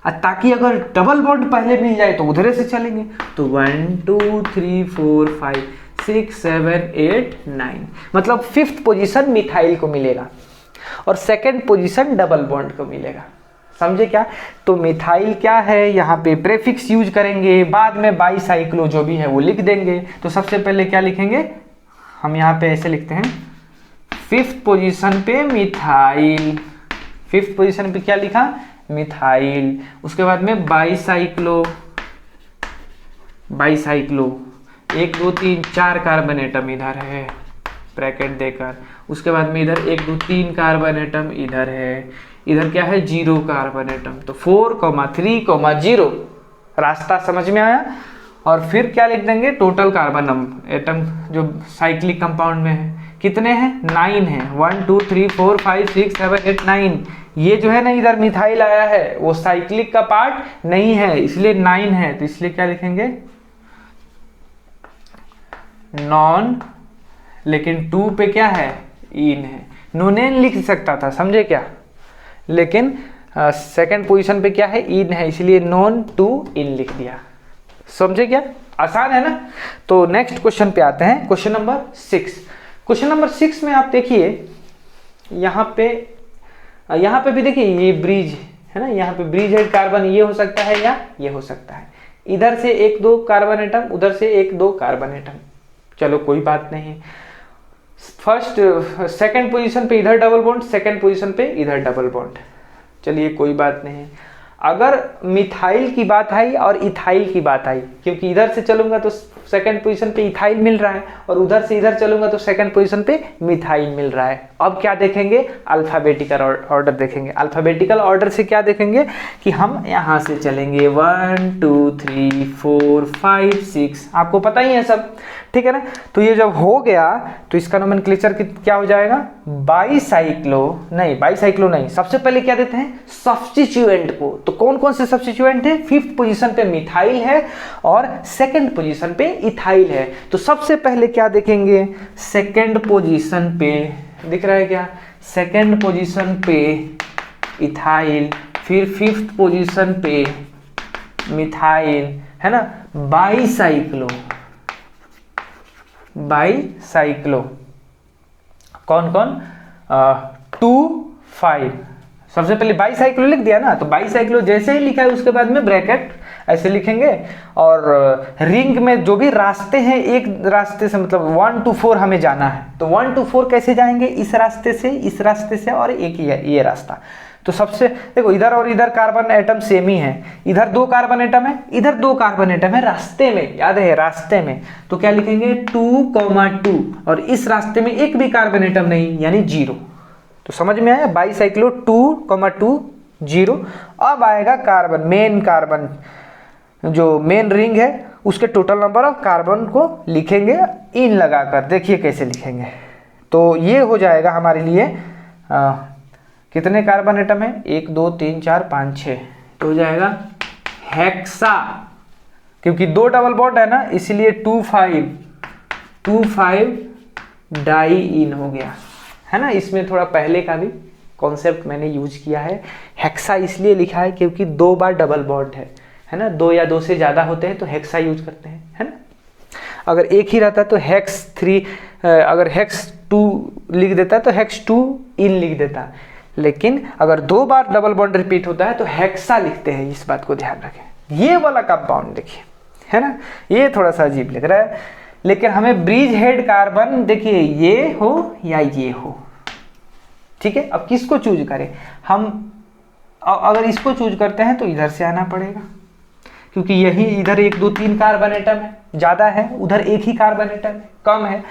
ताकि अगर डबल बॉन्ड पहले मिल जाए तो उधर से चलेंगे। तो 1 2 3 4 5 6 7 8 9, मतलब 5th पोजीशन मिथाइल को मिलेगा और 2nd पोजीशन डबल बॉन्ड को मिलेगा, समझे क्या। तो मिथाइल क्या है, यहाँ पे प्रेफिक्स यूज करेंगे, बाद में बाईसाइक्लो जो भी है वो लिख देंगे। तो सबसे पहले क्या लिखेंगे, हम यहाँ पे ऐसे लिखते हैं 5th पोजीशन पे मिथाइल, 5th पोजीशन पे क्या लिखा मिथाइल, उसके बाद में बाईसाइक्लो, 1 2 3 4 कार्बन एटम इधर है ब्रैकेट देकर, उसके बाद में इधर 1 2 3 कार्बन एटम इधर है, इधर क्या है 0 कार्बन एटम, तो 4,3,0 रास्ता समझ में आया। और फिर क्या लिख देंगे टोटल कार्बन एटम जो साइक्लिक कंपाउंड में है, कितने हैं 9 है, 1 2 3 4 5 6 7 8 9, ये जो है ना इधर मिथाइल आया है वो साइक्लिक का पार्ट नहीं है इसलिए 9 है, तो इसलिए क्या लिखेंगे नॉन, लेकिन 2 पे क्या है इन है, नोनेन लिख सकता था समझे क्या, लेकिन 2nd पोजीशन पे क्या है इन है, इसलिए नॉन 2 इन लिख दिया, समझे क्या, आसान है ना। तो नेक्स्ट क्वेश्चन पे आते हैं, क्वेश्चन नंबर 6। क्वेश्चन नंबर 6 में आप देखिए यहाँ पे भी देखिए ये ब्रिज है ना, यहाँ पे ब्रिज हेड कार्बन ये हो सकता है या ये हो सकता है, इधर से 1 2 कार्बन एटम, उधर से 1 2 कार्बन एटम, चलो कोई बात नहीं। 2nd पोजीशन पे इधर डबल बॉन्ड, 2nd पोजीशन पे इधर डबल बॉन्ड, चलिए कोई बात नहीं। अगर मिथाइल की बात आई और इथाइल की बात आई, क्योंकि इधर से चलूंगा तो 2nd पोजीशन पे इथाइल मिल रहा है और उधर से इधर चलूंगा तो 2nd पोजीशन पे मिथाइल मिल रहा है। अब क्या देखेंगे अल्फाबेटिकल ऑर्डर देखेंगे, अल्फाबेटिकल ऑर्डर से क्या देखेंगे कि हम यहाँ से चलेंगे 1 2 3 4 5 6, आपको पता ही है सब, ठीक है ना। तो ये जब हो गया तो इसका नोमेनक्लेचर क्या हो जाएगा बाईसाइक्लो नहीं, सबसे पहले क्या देते हैं सब्स्टिट्यूएंट को, तो कौन कौन से सब्स्टिट्यूएंट है, 5th पोजीशन पे मिथाइल है और 2nd पोजीशन पे इथाइल है। तो सबसे पहले क्या देखेंगे 2nd पोजीशन पे, दिख रहा है क्या 2nd पोजीशन पे इथाइल, फिर 5th पोजीशन पे मिथाइल, है ना, बाईसाइक्लो कौन कौन 2 5, सबसे पहले बाईसाइक्लो लिख दिया ना, तो बाईसाइक्लो जैसे ही लिखा है उसके बाद में ब्रैकेट ऐसे लिखेंगे। और रिंग में जो भी रास्ते हैं, एक रास्ते से मतलब 1 to 4 हमें जाना है, तो 1 to 4 कैसे जाएंगे, इस रास्ते से, इस रास्ते से, और एक ये रास्ता। तो सबसे देखो, इधर और इधर कार्बन एटम सेम ही है, इधर 2 कार्बन एटम है, इधर 2 कार्बन एटम है रास्ते में, याद है रास्ते में, तो क्या लिखेंगे 2,2, और इस रास्ते में एक भी कार्बन एटम नहीं, यानी 0। तो समझ में आया, बाईसाइक्लो 2,2 0। अब आएगा कार्बन, मेन कार्बन जो मेन रिंग है उसके टोटल नंबर ऑफ कार्बन को लिखेंगे इन लगाकर। देखिए कैसे लिखेंगे, तो ये हो जाएगा हमारे लिए कितने कार्बन एटम है, 1 2 3 4 5 6, तो हो जाएगा हेक्सा, क्योंकि 2 डबल बॉन्ड है ना, इसलिए 2,5 डाई इन हो गया है ना। इसमें थोड़ा पहले का भी कॉन्सेप्ट मैंने यूज किया है। हेक्सा इसलिए लिखा है क्योंकि 2 बार डबल बॉन्ड है ना, 2 या 2 से ज़्यादा होते हैं तो हेक्सा यूज करते हैं, है ना। अगर एक ही रहता तो हेक्स 3, अगर हेक्स 2 लिख देता है तो हेक्स 2 इन लिख देता, लेकिन अगर 2 बार डबल बॉन्ड रिपीट होता है तो हेक्सा लिखते हैं, इस बात को ध्यान रखें। ये वाला कंपाउंड देखिए, है ना, ये थोड़ा सा अजीब लग रहा है, लेकिन हमें ब्रिज हेड कार्बन देखिए ये हो या ये हो, ठीक है। अब किसको चूज करें हम, अगर इसको चूज करते हैं तो इधर से आना पड़ेगा, क्योंकि यही इधर 1 2 3 कार्बन एटम है, ज़्यादा है, उधर एक ही कार्बन एटम है, कम है।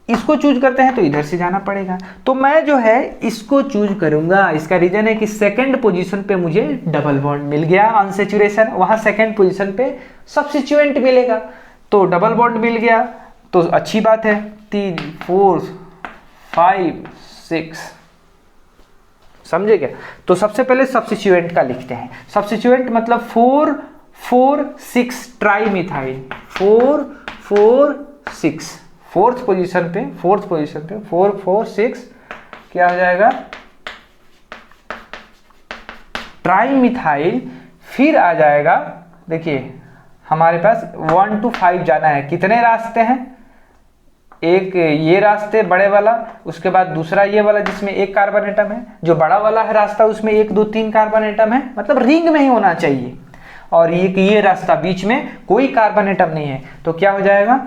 इसको चूज करते हैं तो इधर से जाना पड़ेगा, तो मैं जो है इसको चूज करूंगा। इसका रीजन है कि सेकंड पोजीशन पे मुझे डबल बॉन्ड मिल गया अनसैचुरेशन, वहां सेकंड पोजीशन पे सब्स्टिट्यूएंट मिलेगा, तो डबल बॉन्ड मिल गया तो अच्छी बात है। 3 4 5 6, समझे क्या। तो सबसे पहले सब्स्टिट्यूएंट का लिखते हैं। सब्स्टिट्यूएंट मतलब 4 4 6 ट्राई मिथाइल, 4 4 6, फोर्थ पोजीशन पे 4 4 6 क्या हो जाएगा, ट्राई मिथाइल। फिर आ जाएगा, देखिए हमारे पास 1 to 5 जाना है, कितने रास्ते हैं, एक ये रास्ते बड़े वाला, उसके बाद दूसरा ये वाला जिसमें 1 कार्बन एटम है, जो बड़ा वाला है रास्ता उसमें 1 2 3 कार्बन एटम है, मतलब रिंग में ही होना चाहिए, और ये रास्ता बीच में कोई कार्बन एटम नहीं है, तो क्या हो जाएगा।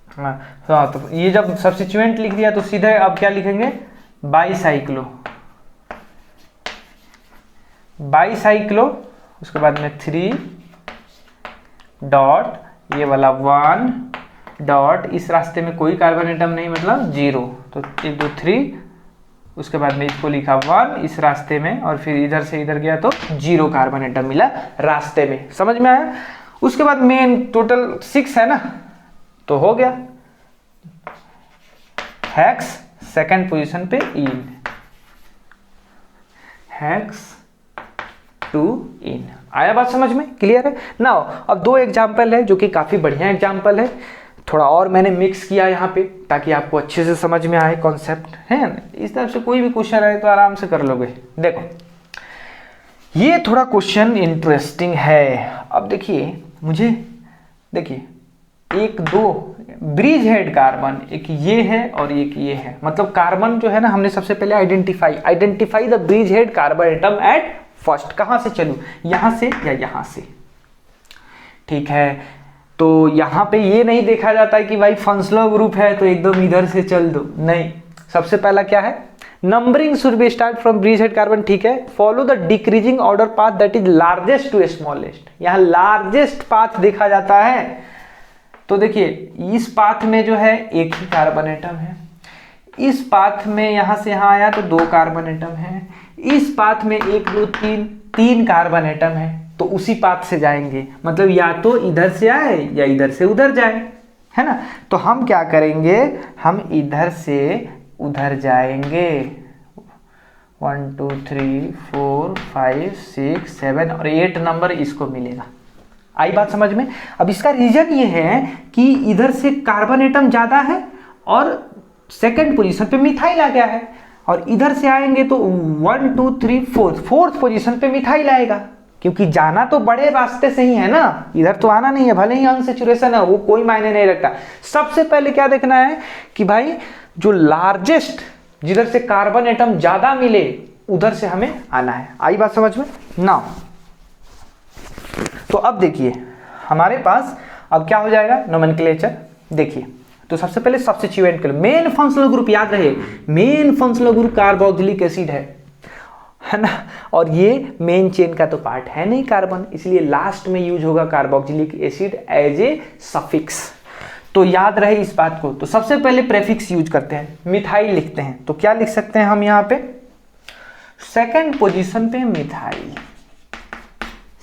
हाँ, तो ये जब सब्स्टिट्यूएंट लिख दिया तो सीधे अब क्या लिखेंगे, बाईसाइक्लो, उसके बाद में 3 डॉट, ये वाला 1 डॉट, इस रास्ते में कोई कार्बन एटम नहीं मतलब 0, तो 1 2 3, उसके बाद में इसको लिखा 1 इस रास्ते में, और फिर इधर से इधर गया तो 0 कार्बन एटम मिला रास्ते में, समझ में आया। उसके बाद मेन टोटल 6 है ना, तो हो गया हेक्स सेकंड पोजीशन पे इन, हेक्स 2 इन। आया बात समझ में, क्लियर है ना। अब 2 एग्जाम्पल है जो कि काफी बढ़िया एग्जाम्पल है, थोड़ा और मैंने मिक्स किया यहाँ पे ताकि आपको अच्छे से समझ में आए कॉन्सेप्ट, है ना। इस तरह से कोई भी क्वेश्चन आए तो आराम से कर लोगे। देखो ये थोड़ा क्वेश्चन इंटरेस्टिंग है। अब देखिए मुझे, देखिए 1 2 ब्रिज हेड कार्बन, एक ये है और एक ये है, मतलब कार्बन जो है ना, हमने सबसे पहले identify the bridge head carbon atom at first. कहाँ से चलूं, यहाँ से या यहाँ से, ठीक है। तो यहाँ पे ये नहीं देखा जाता है कि भाई फंक्शनल ग्रुप है तो एकदम इधर से चल दो, नहीं। सबसे पहला क्या है, numbering should be start from bridge head carbon, ठीक है। Follow the decreasing order path that is largest to smallest, यहाँ लार्जेस्ट पाथ देखा जाता है। तो देखिए इस पाथ में जो है 1 ही कार्बन एटम है, इस पाथ में यहाँ से यहाँ आया तो 2 कार्बन एटम है, इस पाथ में 1 2 3 कार्बन एटम है, तो उसी पाथ से जाएंगे, मतलब या तो इधर से आए या इधर से उधर जाए, है ना। तो हम क्या करेंगे, हम इधर से उधर जाएंगे। 1 2 3 4 5 6 7 और 8 नंबर इसको मिलेगा। आई बात समझ में। अब इसका रीजन ये है कि इधर से कार्बन एटम ज्यादा है और सेकंड पोजीशन पे मिथाइल आ गया है, और इधर से आएंगे तो 1 2 3 4th पोजीशन पे मिथाइल आएगा, क्योंकि जाना तो बड़े रास्ते से ही है ना, इधर तो आना नहीं है, भले ही अनसैचुरेशन है, वो कोई मायने नहीं रखता। सबसे पहले क्या देखना है कि भाई जो लार्जेस्ट, जिधर से कार्बन एटम ज्यादा मिले उधर से हमें आना है। आई बात समझ में ना। तो अब देखिए हमारे पास अब क्या हो जाएगा नोमेनक्लेचर। देखिए तो सबसे पहले सब्स्टिट्यूएंट कर लो। मेन फंक्शनल ग्रुप याद रहे, main functional group carboxylic acid है ना, और ये मेन चेन का तो पार्ट है नहीं कार्बन, इसलिए लास्ट में यूज होगा carboxylic acid as a suffix. तो याद रहे इस बात को। तो सबसे पहले प्रेफिक्स यूज करते हैं, मिथाइल लिखते हैं। तो क्या लिख सकते हैं हम यहाँ पे, सेकंड पोजीशन पे मिथाइल,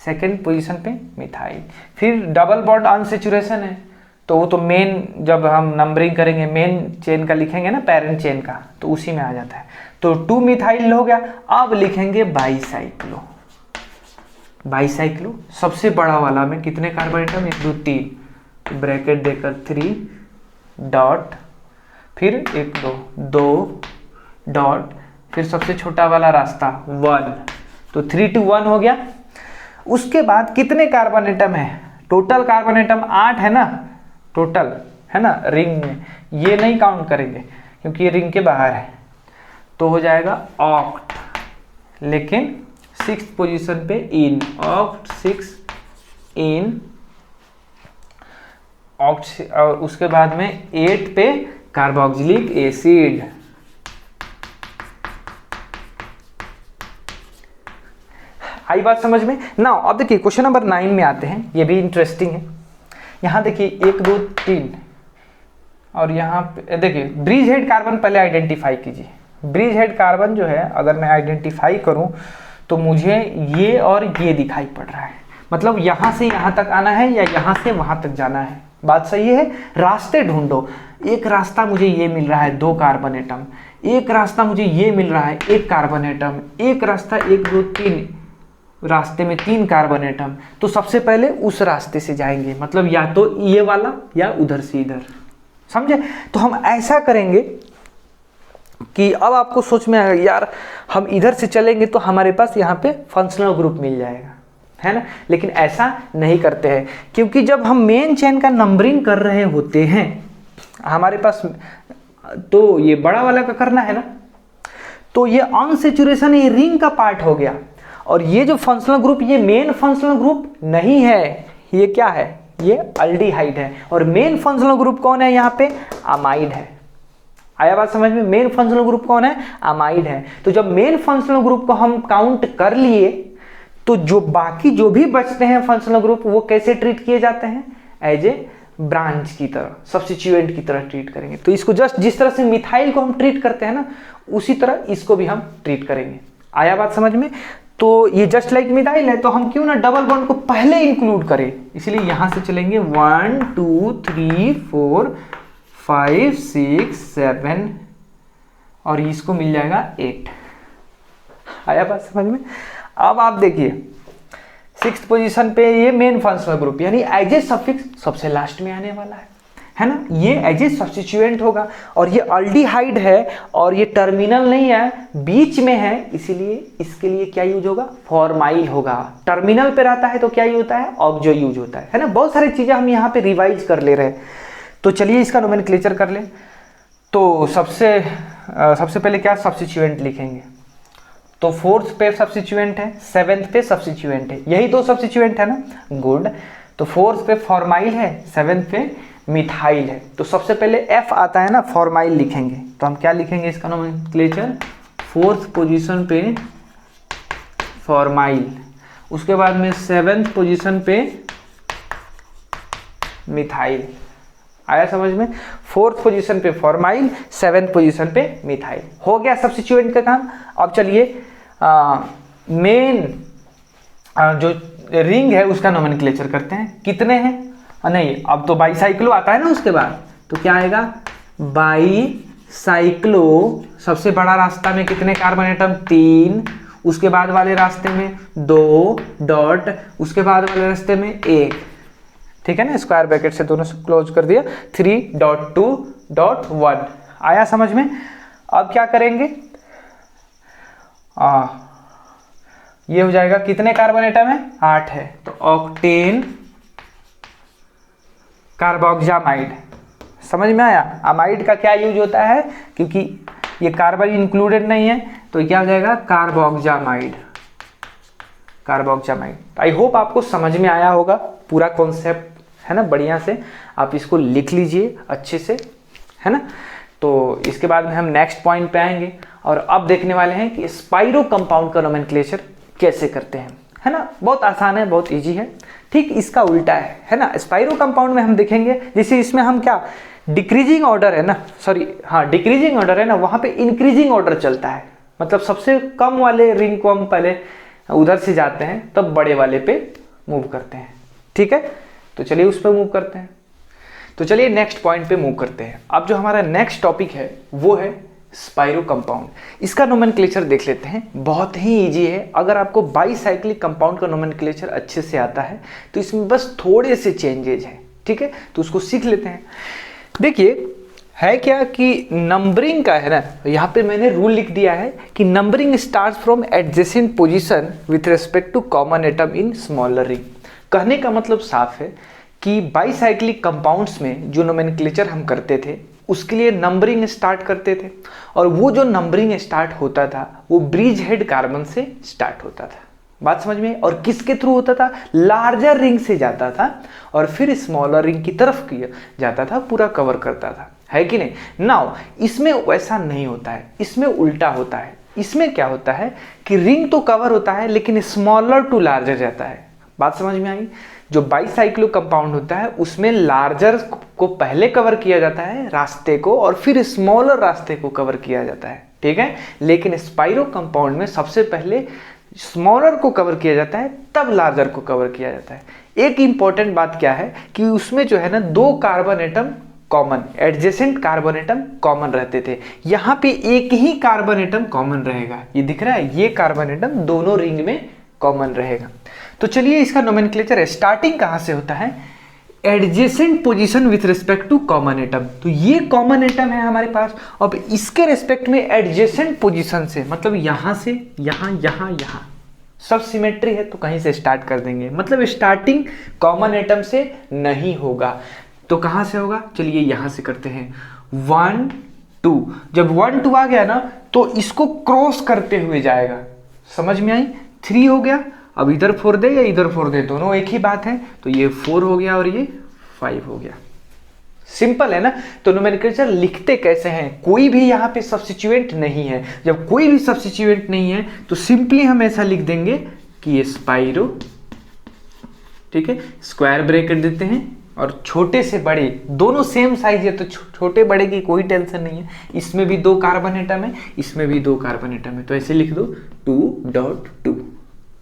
सेकंड पोजीशन पे मिथाइल। फिर डबल बॉन्ड अनसैचुरेशन है, तो वो तो मेन जब हम नंबरिंग करेंगे मेन चेन का लिखेंगे ना, पेरेंट चेन का, तो उसी में आ जाता है। तो 2 मिथाइल हो गया। अब लिखेंगे बाईसाइक्लो, बाईसाइक्लो सबसे बड़ा वाला में कितने कार्बन एटम, 1 2 3, ब्रैकेट देकर 3 डॉट, फिर 1 2 2 डॉट, फिर सबसे छोटा वाला रास्ता 1, तो 3 to 1 हो गया। उसके बाद कितने कार्बन एटम है, टोटल कार्बन एटम 8 है ना, टोटल है ना रिंग में, ये नहीं काउंट करेंगे क्योंकि ये रिंग के बाहर है, तो हो जाएगा ऑक्ट, लेकिन 6th पोजीशन पे इन, ऑक्ट 6 इन ऑक्ट, और उसके बाद में 8 पे कार्बोक्सिलिक एसिड। आई बात समझ में ना। अब देखिए क्वेश्चन नंबर 9 में आते हैं, ये भी इंटरेस्टिंग है। यहाँ देखिए 1 2 3, और यहाँ पे देखिए ब्रिज हेड कार्बन पहले आइडेंटिफाई कीजिए। ब्रिज हेड कार्बन जो है अगर मैं आइडेंटिफाई करूं तो मुझे ये और ये दिखाई पड़ रहा है, मतलब यहाँ से यहाँ तक आना है या यहाँ से वहाँ तक जाना है। बात सही है, रास्ते ढूंढो। एक रास्ता मुझे ये मिल रहा है 2 कार्बन एटम, एक रास्ता मुझे ये मिल रहा है 1 कार्बन एटम, एक रास्ता 1 2 3, रास्ते में 3 कार्बन एटम। तो सबसे पहले उस रास्ते से जाएंगे, मतलब या तो ये वाला या उधर से इधर, समझे। तो हम ऐसा करेंगे कि अब आपको सोच में आएगा यार हम इधर से चलेंगे तो हमारे पास यहाँ पे फंक्शनल ग्रुप मिल जाएगा, है ना। लेकिन ऐसा नहीं करते हैं, क्योंकि जब हम मेन चेन का नंबरिंग कर रहे होते हैं हमारे पास, तो ये बड़ा वाला का करना है ना, तो ये अनसैचुरेशन ये रिंग का पार्ट हो गया। और ये जो फंक्शनल ग्रुप ये मेन फंक्शनल ग्रुप नहीं है, ये क्या है, ये अल्डिहाइड है। और मेन फंक्शनल ग्रुप कौन है यहाँ पे, अमाइड है। आया बात समझ में, मेन फंक्शनल ग्रुप कौन है, अमाइड है। तो जब मेन फंक्शनल ग्रुप को हम काउंट कर लिए तो जो बाकी जो भी बचते हैं फंक्शनल ग्रुप वो कैसे ट्रीट किए जाते हैं, एज ए ब्रांच की तरह, सब्स्टिट्यूएंट की तरह ट्रीट करेंगे। तो इसको जस्ट जिस तरह से मिथाइल को हम ट्रीट करते हैं ना, उसी तरह इसको भी हम ट्रीट करेंगे। आया बात समझ में। तो ये जस्ट लाइक मिथाइल है, तो हम क्यों ना डबल बॉन्ड को पहले इंक्लूड करें, इसलिए यहां से चलेंगे 1 2 3 4 5 6 7, और इसको मिल जाएगा 8। आया बात समझ में। अब आप देखिए 6th पोजीशन पे ये मेन फंक्शनल ग्रुप यानी एज ए सफिक्स सबसे लास्ट में आने वाला है ना, ये एज ए सब्स्टिट्यूएंट होगा। और ये अल्डिहाइड है और ये टर्मिनल नहीं है, बीच में है, इसीलिए इसके लिए क्या यूज होगा, फॉर्माइल होगा। टर्मिनल पे रहता है तो क्या यूज होता है, ऑक्सो यूज होता है ना। बहुत सारी चीजें हम यहाँ पे रिवाइज कर ले रहे हैं। तो चलिए इसका नोमेनक्लेचर कर लें। तो सबसे पहले क्या सब्स्टिट्यूएंट लिखेंगे, तो 4th पे सब्स्टिट्यूएंट है, 7th पे सब्स्टिट्यूएंट है, यही 2 सब्स्टिट्यूएंट है ना, गुड। तो 4th पे फॉर्माइल है, 7th पे मिथाइल है। तो सबसे पहले F आता है ना, फॉर्माइल लिखेंगे। तो हम क्या लिखेंगे इसका नोमेनक्लेचर, 4th पोजीशन पे फॉर्माइल, उसके बाद में 7th पोजीशन पे मिथाइल। आया समझ में, 4th पोजीशन पे फॉर्माइल, 7th पोजीशन पे मिथाइल। हो गया सब्स्टिट्यूएंट का काम। अब चलिए मेन जो रिंग है उसका नोमेनक्लेचर करते हैं। कितने हैं, नहीं अब तो बाईसाइक्लो आता है ना उसके बाद, तो क्या आएगा, बाईसाइक्लो। सबसे बड़ा रास्ता में कितने कार्बन एटम, 3, उसके बाद वाले रास्ते में 2 डॉट, उसके बाद वाले रास्ते में 1, ठीक है ना, स्क्वायर ब्रैकेट से दोनों से क्लोज कर दिया, 3.2.1। आया समझ में। अब क्या करेंगे, ये हो जाएगा, कितने कार्बन एटम है, 8 है, तो ऑक्टेन कार्बोक्जामाइड। समझ में आया। अमाइड का क्या यूज होता है, क्योंकि ये कार्बन इंक्लूडेड नहीं है, तो क्या हो जाएगा, कार्बोक्जामाइड। कार्बोक्जामाइड। आई होप आपको समझ में आया होगा पूरा कॉन्सेप्ट, है ना। बढ़िया से आप इसको लिख लीजिए अच्छे से, है ना। तो इसके बाद में हम नेक्स्ट पॉइंट पे आएंगे और अब देखने वाले हैं कि स्पाइरो कंपाउंड का नोमेनक्लेचर कैसे करते हैं, है ना। बहुत आसान है, बहुत इजी है। ठीक इसका उल्टा है ना। स्पाइरो कंपाउंड में हम देखेंगे जैसे इसमें हम क्या डिक्रीजिंग ऑर्डर है ना, सॉरी हाँ डिक्रीजिंग ऑर्डर है ना, वहाँ पे इंक्रीजिंग ऑर्डर चलता है। मतलब सबसे कम वाले रिंग को हम पहले उधर से जाते हैं तब बड़े वाले पे मूव करते हैं, ठीक है। तो चलिए उस पर मूव करते हैं। तो चलिए नेक्स्ट पॉइंट पे मूव करते हैं। अब जो हमारा नेक्स्ट टॉपिक है वो है स्पाइरो कंपाउंड। इसका नोमेनक्लेचर देख लेते हैं, बहुत ही इजी है। अगर आपको बाईसाइक्लिक कंपाउंड का नोमेनक्लेचर अच्छे से आता है तो इसमें बस थोड़े से चेंजेज हैं, ठीक है। तो उसको सीख लेते हैं। देखिए है क्या कि नंबरिंग का है ना, यहाँ पे मैंने रूल लिख दिया है कि numbering start from adjacent position with respect to common atom in smaller ring. कहने का मतलब साफ है कि बाईसाइक्लिक कंपाउंड्स में जो नोमेनक्लेचर हम करते थे उसके लिए नंबरिंग स्टार्ट करते थे, और वो जो नंबरिंग स्टार्ट होता था वो ब्रिज हेड कार्बन से स्टार्ट होता था। बात समझ में? और किसके थ्रू होता था? लार्जर रिंग से जाता था और फिर स्मॉलर रिंग की तरफ किया जाता था, पूरा कवर करता था, है कि नहीं। नाउ इसमें वैसा नहीं होता है, इसमें उल्टा होता है। इसमें क्या होता है कि रिंग तो कवर होता है लेकिन स्मॉलर टू लार्जर जाता है। बात समझ में आई? जो बाईसाइक्लो कंपाउंड होता है उसमें लार्जर को पहले कवर किया जाता है रास्ते को, और फिर स्मॉलर रास्ते को कवर किया जाता है, ठीक है। लेकिन स्पाइरो कंपाउंड में सबसे पहले स्मॉलर को कवर किया जाता है, तब लार्जर को कवर किया जाता है। एक इंपॉर्टेंट बात क्या है कि उसमें जो है ना दो carbon atom common, adjacent carbon atom common रहते थे। यहाँ पे एक ही कार्बन एटम कॉमन रहेगा, ये दिख रहा है, ये कार्बन एटम दोनों रिंग में कॉमन रहेगा। तो चलिए इसका नोमेनक्लेचर स्टार्टिंग कहाँ से होता है? Adjacent position with respect to common atom. तो ये कॉमन एटम है हमारे पास, अब इसके रिस्पेक्ट में एडजेसेंट पोजीशन से, मतलब यहाँ से यहाँ यहाँ यहाँ सब सिमेट्री है तो कहीं से स्टार्ट कर देंगे। मतलब स्टार्टिंग कॉमन एटम से नहीं होगा, तो कहाँ से होगा? चलिए यहाँ से करते हैं 1 2। जब 1 2 आ गया ना तो इसको क्रॉस करते हुए जाएगा, समझ में आई? 3 हो गया, अब इधर 4 दे या इधर 4 दे, दोनों एक ही बात है। तो ये 4 हो गया और ये 5 हो गया। सिंपल है ना। तो नोमेनक्लेचर लिखते कैसे हैं? कोई भी यहाँ पे सब्स्टिट्यूएंट नहीं है। जब कोई भी सब्स्टिट्यूएंट नहीं है तो सिंपली हम ऐसा लिख देंगे कि ये स्पाइरो, ठीक है, स्क्वायर ब्रैकेट देते हैं और छोटे से बड़े दोनों सेम साइज है तो छोटे बड़े की कोई टेंशन नहीं है। इसमें भी 2 कार्बन एटम है, इसमें भी 2 कार्बन एटम है, तो ऐसे लिख दो 2.2,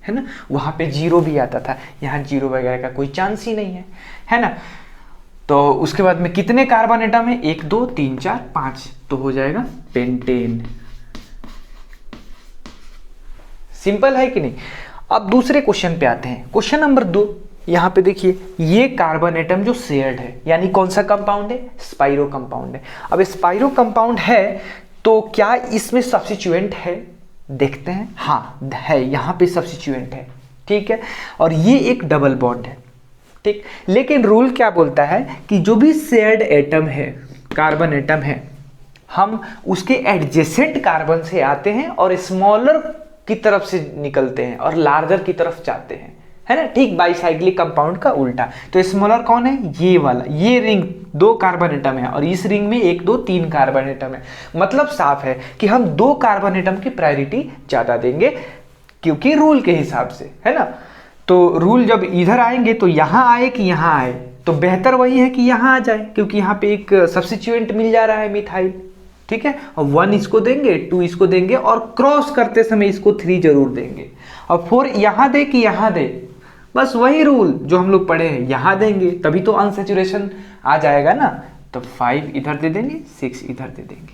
है ना। वहाँ पे 0 भी आता था, यहाँ 0 वगैरह का कोई चांस ही नहीं है ना। तो उसके बाद में कितने कार्बन एटम है? 1 2 3 4 5, तो हो जाएगा पेंटेन। सिंपल है कि नहीं। अब दूसरे क्वेश्चन पे आते हैं। क्वेश्चन नंबर 2, यहाँ पे देखिए ये कार्बन एटम जो शेयर्ड है, यानी कौन सा कंपाउंड है? स्पाइरो कंपाउंड है। अब स्पाइरो कंपाउंड है तो क्या इसमें सब्स्टिट्यूएंट है? देखते हैं। हाँ है, यहाँ पे सब्स्टिट्यूएंट है, ठीक है। और ये एक डबल बॉन्ड है, ठीक। लेकिन रूल क्या बोलता है कि जो भी शेयर्ड एटम है, कार्बन एटम है, हम उसके एडजेसेंट कार्बन से आते हैं और स्मॉलर की तरफ से निकलते हैं और लार्जर की तरफ जाते हैं, है ना। ठीक बाईसाइक्लिक कंपाउंड का उल्टा। तो स्मॉलर कौन है? ये वाला, ये रिंग 2 कार्बन एटम है और इस रिंग में 1 2 3 कार्बन एटम है। मतलब साफ है कि हम 2 कार्बन एटम की प्रायोरिटी ज्यादा देंगे, क्योंकि रूल के हिसाब से, है ना। तो रूल जब इधर आएंगे तो यहाँ आए कि यहाँ आए, तो बेहतर वही है कि यहाँ आ जाए, क्योंकि यहाँ पे एक सब्स्टिट्यूएंट मिल जा रहा है मिथाइल, ठीक है। और 1 इसको देंगे, 2 इसको देंगे और क्रॉस करते समय इसको 3 जरूर देंगे। और 4 यहाँ दे कि यहाँ दे, बस वही रूल जो हम लोग पढ़े हैं, यहाँ देंगे तभी तो अनसैचुरेशन आ जाएगा ना। तो 5 इधर दे देंगे, 6 इधर दे देंगे,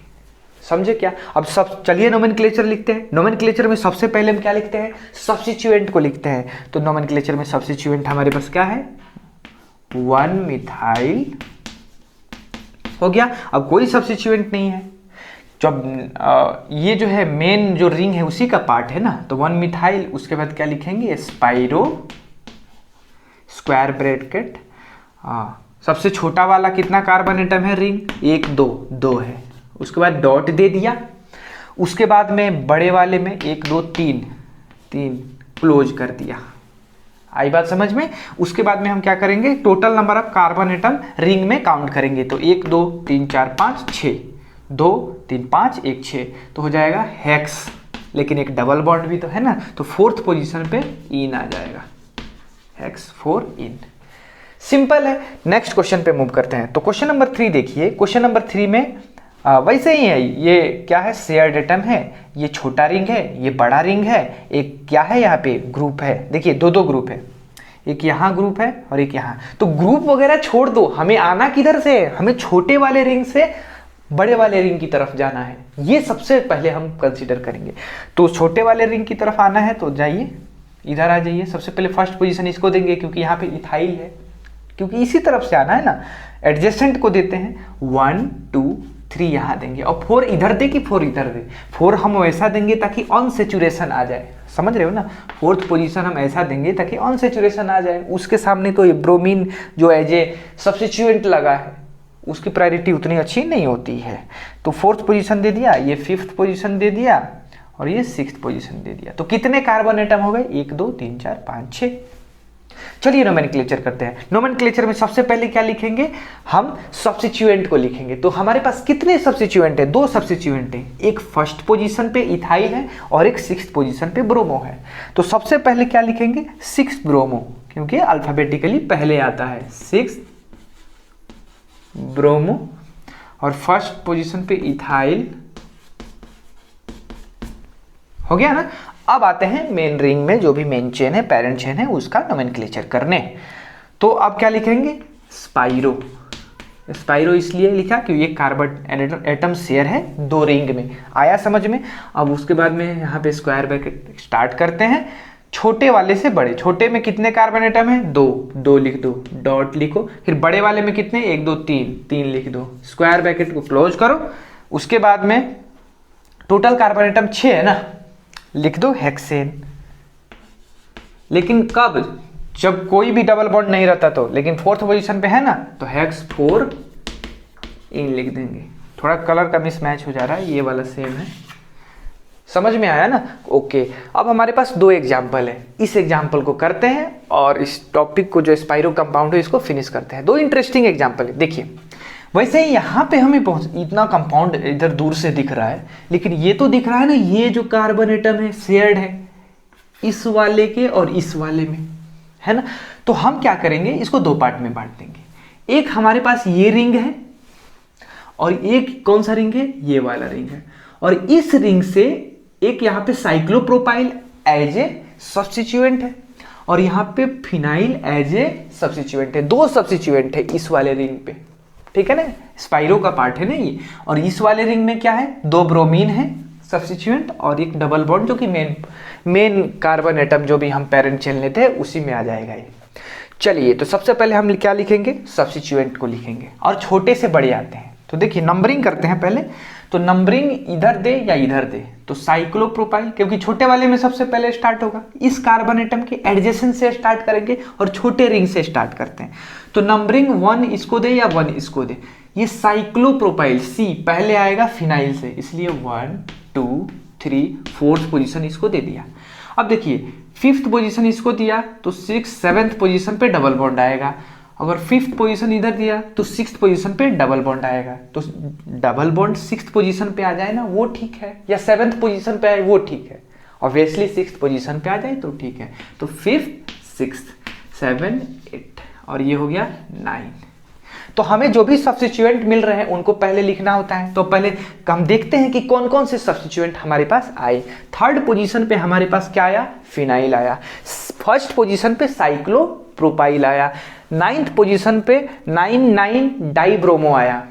समझे क्या। अब सब चलिए नोमेनक्लेचर लिखते हैं। नोमेनक्लेचर में सबसे पहले हम क्या लिखते हैं? सब्स्टिट्यूएंट को लिखते हैं। तो नोमेनक्लेचर में सब्स्टिट्यूएंट हमारे पास क्या है? 1 मिथाइल हो गया। अब कोई सब्स्टिट्यूएंट नहीं है, जब ये जो है मेन जो रिंग है उसी का पार्ट है ना, तो 1 मिथाइल। उसके बाद क्या लिखेंगे? स्पाइरो, स्क्वायर ब्रैकेट, सबसे छोटा वाला कितना कार्बन एटम है रिंग? 1 2 2 है। उसके बाद डॉट दे दिया। उसके बाद में बड़े वाले में 1 2 3 3 क्लोज कर दिया। आई बात समझ में? उसके बाद में हम क्या करेंगे, total number of carbon atom ring में काउंट करेंगे। तो 1 2 3 4 5 6, 2 3 5 1 6, तो हो जाएगा हेक्स। लेकिन एक डबल बॉन्ड भी तो है ना, तो फोर्थ पोजीशन पे इन आ जाएगा, हेक्स 4 इन। सिंपल है। नेक्स्ट क्वेश्चन पे मूव करते हैं। तो क्वेश्चन नंबर 3 देखिए। क्वेश्चन नंबर 3 में वैसे ही है, ये क्या है, शेयर्ड एटम है, ये छोटा रिंग है, ये बड़ा रिंग है, एक क्या है यहाँ पे ग्रुप है। देखिए दो ग्रुप है, एक यहाँ ग्रुप है और एक यहाँ। तो ग्रुप वगैरह छोड़ दो, हमें आना किधर से है, हमें छोटे वाले रिंग से बड़े वाले रिंग की तरफ जाना है। ये सबसे पहले हम कंसीडर करेंगे। तो छोटे वाले रिंग की तरफ आना है तो जाइए, इधर आ जाइए। सबसे पहले फर्स्ट पोजीशन इसको देंगे क्योंकि यहाँ पे इथाइल है, क्योंकि इसी तरफ से आना है ना। एडजेसेंट को देते हैं 1 2 3 यहाँ देंगे, और 4 इधर दे कि 4 इधर दे। 4 हम वैसा देंगे ताकि ऑन सेचुरेशन आ जाए, समझ रहे हो ना। फोर्थ पोजीशन हम ऐसा देंगे ताकि ऑन सेचुरेशन आ जाए। उसके सामने तो ये ब्रोमीन जो एज ए सब्स्टिट्यूएंट लगा है, उसकी प्रायोरिटी उतनी अच्छी नहीं होती है। तो फोर्थ पोजीशन दे दिया, ये फिफ्थ पोजीशन दे दिया, और ये सिक्स्थ पोजीशन दे दिया। तो कितने कार्बन एटम हो गए, 1 2 3 4 5 6। चलिए नोमेनक्लेचर करते हैं। नोमेनक्लेचर में सबसे पहले क्या लिखेंगे, हम सब्स्टिट्यूएंट को लिखेंगे। तो हमारे पास कितने सब्स्टिट्यूएंट है, 2 सब्स्टिट्यूएंट है। एक फर्स्ट पोजीशन पे इथाइल है और एक सिक्स्थ पोजीशन पे ब्रोमो है। तो सबसे पहले क्या लिखेंगे, 6 ब्रोमो, क्योंकि अल्फाबेटिकली पहले आता है 6 ब्रोमो, और फर्स्ट पोजीशन पे इथाइल हो गया ना। अब आते हैं मेन रिंग में, जो भी मेन चेन है, पेरेंट चेन है, उसका नोमेनक्लेचर करने। तो अब क्या लिखेंगे, स्पाइरो। स्पाइरो इसलिए लिखा क्योंकि ये कार्बन एटम शेयर है 2 रिंग में। आया समझ में? अब उसके बाद में यहाँ पे स्क्वायर ब्रैकेट स्टार्ट करते हैं, छोटे वाले से बड़े। छोटे में कितने कार्बन एटम है, 2 लिख दो, डॉट लिखो। फिर बड़े वाले में कितने, 1 2 3 लिख दो, स्क्वायर ब्रैकेट को क्लोज करो। उसके बाद में टोटल कार्बन एटम 6 है ना, लिख दो हेक्सेन। लेकिन कब, जब कोई भी डबल बॉन्ड नहीं रहता तो। लेकिन फोर्थ पोजीशन पे है ना, तो हेक्स 4 इन लिख देंगे। थोड़ा कलर का मिसमैच हो जा रहा है, ये वाला सेम है। समझ में आया ना? ओके। अब हमारे पास 2 एग्जाम्पल है, इस एग्जाम्पल को करते हैं और इस टॉपिक को जो स्पाइरो कंपाउंड है इसको फिनिश करते हैं। 2 इंटरेस्टिंग एग्जाम्पल है। देखिए वैसे ही यहाँ पे हमें इतना कंपाउंड इधर दूर से दिख रहा है, लेकिन ये तो दिख रहा है ना, ये जो कार्बन एटम है शेयर्ड है इस वाले के और इस वाले में, है ना। तो हम क्या करेंगे, इसको 2 पार्ट में बांट देंगे। एक हमारे पास ये रिंग है और एक कौन सा रिंग है, ये वाला रिंग है। और इस रिंग से एक यहाँ पे साइक्लोप्रोपाइल एज ए सब्स्टिट्यूएंट है और यहाँ पे फिनाइल एज ए सब्स्टिट्यूएंट है। 2 सब्स्टिट्यूएंट है इस वाले रिंग पे, ठीक है ना। स्पाइरो का पार्ट है ना ये। और इस वाले रिंग में क्या है, 2 ब्रोमीन है सब्स्टिट्यूएंट और एक डबल बॉन्ड, जो कि मेन कार्बन एटम जो भी हम पेरेंट चेन लेते हैं उसी में आ जाएगा ये। चलिए तो सबसे पहले हम क्या लिखेंगे, सब्स्टिट्यूएंट को लिखेंगे और छोटे से बड़े आते हैं। तो देखिए नंबरिंग करते हैं पहले। तो नंबरिंग इधर दे या इधर दे, तो साइक्लोप्रोपाइल, क्योंकि छोटे वाले में सबसे पहले स्टार्ट होगा, इस कार्बन एटम के एडजेसेंट से स्टार्ट करेंगे और छोटे रिंग से स्टार्ट करते हैं। तो नंबरिंग 1 इसको दे या 1 इसको दे। ये साइक्लोप्रोपाइल सी पहले आएगा फिनाइल से, इसलिए 1 2 3 4th पोजीशन इसको दे दिया। अब देखिए 5th पोजीशन इसको दिया तो 6 7th पोजीशन पे डबल बॉन्ड आएगा। अगर 5th पोजीशन इधर दिया तो 6th पोजीशन पे डबल बॉन्ड आएगा। तो डबल बॉन्ड 6th पोजीशन पे आ जाए ना, वो ठीक है, या 7th पोजीशन पे आए वो ठीक है। ऑब्वियसली 6th पोजीशन पे आ जाए तो ठीक है। तो 5th 6th 7 8 और ये हो गया 9। तो हमें जो भी सब्स्टिट्यूएंट मिल रहे हैं उनको पहले लिखना होता है। तो पहले हम देखते हैं कि कौन कौन से सब्स्टिट्यूएंट हमारे पास आए। 3rd पोजीशन पे हमारे पास क्या आया, फिनाइल आया। 1st पोजीशन पे साइक्लोप्रोपाइल आया। 9th पोजीशन पे 9 डाइब्रोमो आया,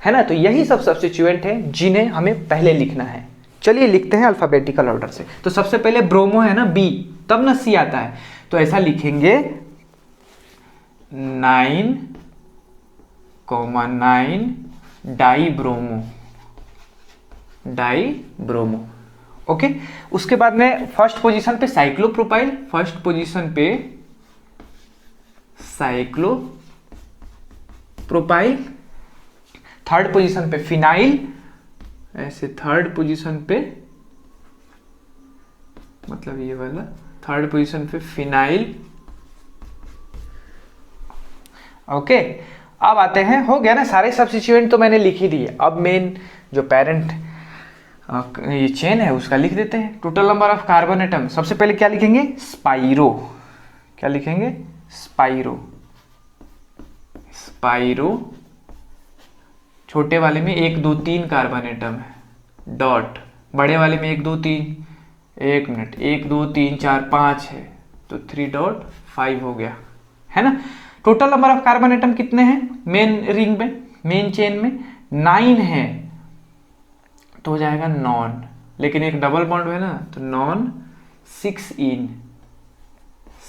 है ना। तो यही सब सब्स्टिट्यूएंट हैं जिन्हें हमें पहले लिखना है। चलिए लिखते हैं अल्फाबेटिकल ऑर्डर से। तो सबसे पहले ब्रोमो है ना, बी, तब ना सी आता है। तो ऐसा लिखेंगे 9 डाइब्रोमो। ओके। उसके बाद में फर्स्ट पोजीशन पे साइक्लोप्रोपाइल, फर्स्ट पोजीशन पे साइक्लोप्रोपाइल, 3rd पोजीशन पे फिनाइल, ऐसे 3rd पोजीशन पे, मतलब ये वाला थर्ड पोजीशन पे फिनाइल। ओके, अब आते हैं, हो गया ना, सारे सब्स्टिट्यूएंट तो मैंने लिख ही दिए। अब मेन जो पेरेंट ये चेन है उसका लिख देते हैं। Total number of carbon atom, सबसे पहले क्या लिखेंगे, स्पाइरो। क्या लिखेंगे, स्पाइरो। स्पाइरो, छोटे वाले में 1 2 3 कार्बन एटम है, डॉट, बड़े वाले में 1 2 3, 1 मिनट, 1 2 3 4 5 है, तो 3.5 हो गया, है ना। Total number of carbon atom कितने हैं मेन रिंग में, मेन चेन में 9 है, तो हो जाएगा नॉन, लेकिन एक डबल बॉन्ड है ना, तो नॉन 6 इन,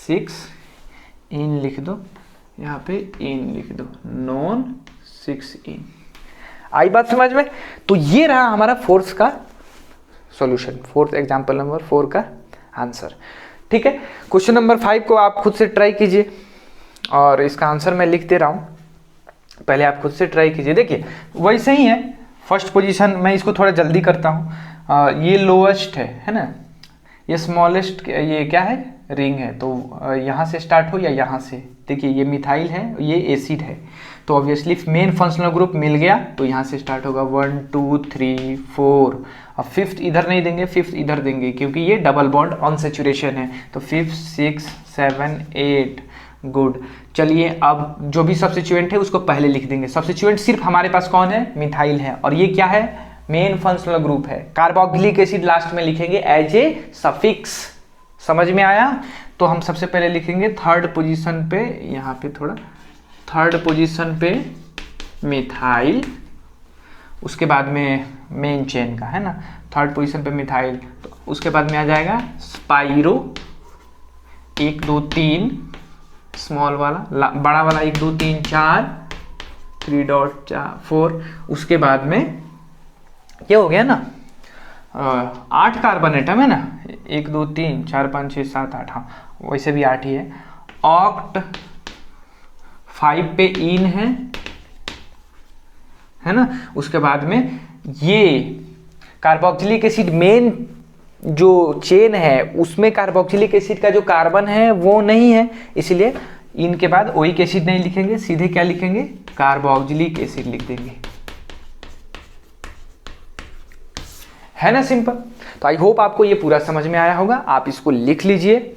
6 इन लिख दो, यहाँ पे इन लिख दो, नॉन 6 इन। आई बात समझ में। तो ये रहा हमारा फोर्थ का सॉल्यूशन, फोर्थ एग्जांपल नंबर 4 का आंसर। ठीक है, क्वेश्चन नंबर 5 को आप खुद से ट्राई कीजिए और इसका आंसर मैं लिख दे रहा हूँ, पहले आप खुद से ट्राई कीजिए। देखिए वैसे ही है, फर्स्ट पोजीशन, मैं इसको थोड़ा जल्दी करता हूँ। ये लोएस्ट है ना, ये स्मॉलेस्ट, ये क्या है, रिंग है, तो यहाँ से स्टार्ट हो या यहाँ से। देखिए ये मिथाइल है, ये एसिड है, तो ऑब्वियसली मेन फंक्शनल ग्रुप मिल गया, तो यहाँ से स्टार्ट होगा 1 2 3 4। अब फिफ्थ इधर नहीं देंगे, फिफ्थ इधर देंगे, क्योंकि ये डबल बॉन्ड ऑन सैचुरेशन है, तो 5 6 7 8। गुड, चलिए अब जो भी सब्स्टिट्यूएंट है उसको पहले लिख देंगे। सब्स्टिट्यूएंट सिर्फ हमारे पास कौन है, मिथाइल है, और ये क्या है, मेन फंक्शनल ग्रुप है। कार्बोक्सिलिक एसिड लास्ट में लिखेंगे एज ए सफिक्स, समझ में आया। तो हम सबसे पहले लिखेंगे थर्ड पोजीशन पे, यहाँ पे थोड़ा, थर्ड पोजीशन पे मिथाइल, उसके बाद में मेन चेन का, है ना, थर्ड पोजीशन पे मिथाइल, तो उसके बाद में आ जाएगा स्पाइरो, 1 2 3 स्मॉल वाला, बड़ा वाला 1 2 3 4, 3.4। उसके बाद में ये हो गया ना, 8 कार्बन एटम है ना, 1 2 3 4 5 6 7 8, हाँ वैसे भी 8 ही है। ऑक्ट 5 पे इन है ना। उसके बाद में ये कार्बोक्सिलिक एसिड मेन जो चेन है उसमें कार्बोक्सिलिक एसिड का जो कार्बन है वो नहीं है, इसलिए इनके बाद ओइक एसिड नहीं लिखेंगे, सीधे क्या लिखेंगे, कार्बोक्सिलिक एसिड लिख देंगे, है ना, सिंपल। तो आई होप आपको ये पूरा समझ में आया होगा, आप इसको लिख लीजिए,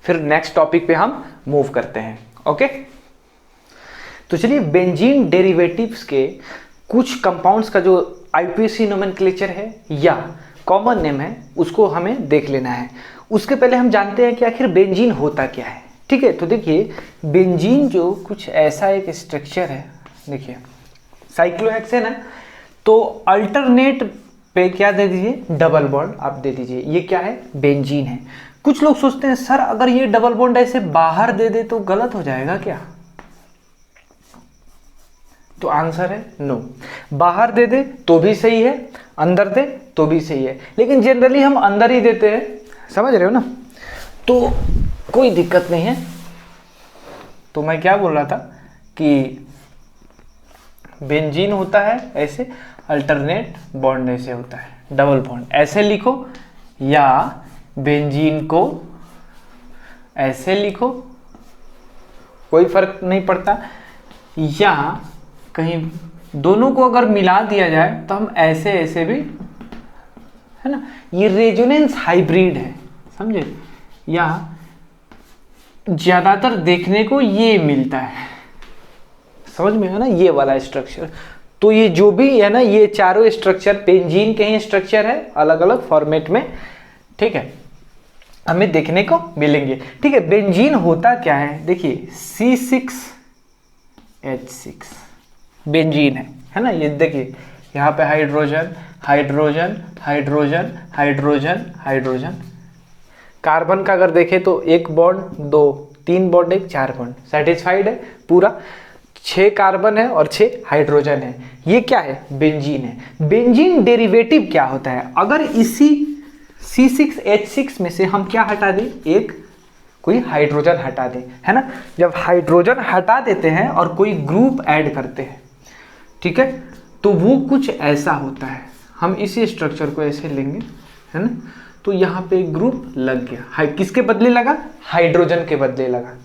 फिर नेक्स्ट टॉपिक पे हम मूव करते हैं। ओके, तो चलिए बेंजीन डेरिवेटिव्स के कुछ कंपाउंड्स का जो आईपीसी नोमेनक्लेचर है या कॉमन नेम है उसको हमें देख लेना है। उसके पहले हम जानते हैं कि आखिर बेंजीन होता क्या है। ठीक है, तो देखिए बेंजीन जो कुछ ऐसा एक स्ट्रक्चर है, देखिए साइक्लोहेक्सेन है, तो अल्टरनेट पे क्या दे दीजिए, डबल बॉन्ड आप दे दीजिए, ये क्या है, बेंजीन है। कुछ लोग सोचते हैं सर अगर ये डबल बॉन्ड ऐसे बाहर दे दे तो गलत हो जाएगा क्या, तो आंसर है नो, बाहर दे दे तो भी सही है, अंदर दे तो भी सही है, लेकिन जनरली हम अंदर ही देते हैं, समझ रहे हो ना, तो कोई दिक्कत नहीं है। तो मैं क्या बोल रहा था कि बेंजीन होता है ऐसे, अल्टरनेट बॉन्ड ऐसे होता है, डबल बॉन्ड ऐसे लिखो या बेंजीन को ऐसे लिखो, कोई फर्क नहीं पड़ता, या कहीं दोनों को अगर मिला दिया जाए तो हम ऐसे ऐसे भी, है ना, ये रेजोनेंस हाइब्रिड है, समझे, या ज्यादातर देखने को ये मिलता है, समझ में है ना, ये वाला स्ट्रक्चर। तो ये जो भी है ना, ये चारों स्ट्रक्चर बेंजीन के ही स्ट्रक्चर है, अलग अलग फॉर्मेट में, ठीक है, हमें देखने को मिलेंगे। ठीक है, बेंजीन होता क्या है, देखिए C6H6 बेंजीन है ना, ये देखिए यहाँ पे hydrogen hydrogen hydrogen hydrogen hydrogen, carbon का अगर देखें तो 1 बॉन्ड 2 3 बॉन्ड 1 4 बॉन्ड, सेटिस्फाइड है पूरा, 6 कार्बन है और 6 हाइड्रोजन है, ये क्या है, बेंजीन है। बेंजीन डेरिवेटिव क्या होता है, अगर इसी C6H6 में से हम क्या हटा दें, एक कोई हाइड्रोजन हटा दें, है ना, जब हाइड्रोजन हटा देते हैं और कोई ग्रुप ऐड करते हैं, ठीक है, तो वो कुछ ऐसा होता है, हम इसी स्ट्रक्चर को ऐसे लेंगे, है ना, तो यहाँ पे ग्रुप लग गया, किसके बदले लगा, हाइड्रोजन के बदले लगा।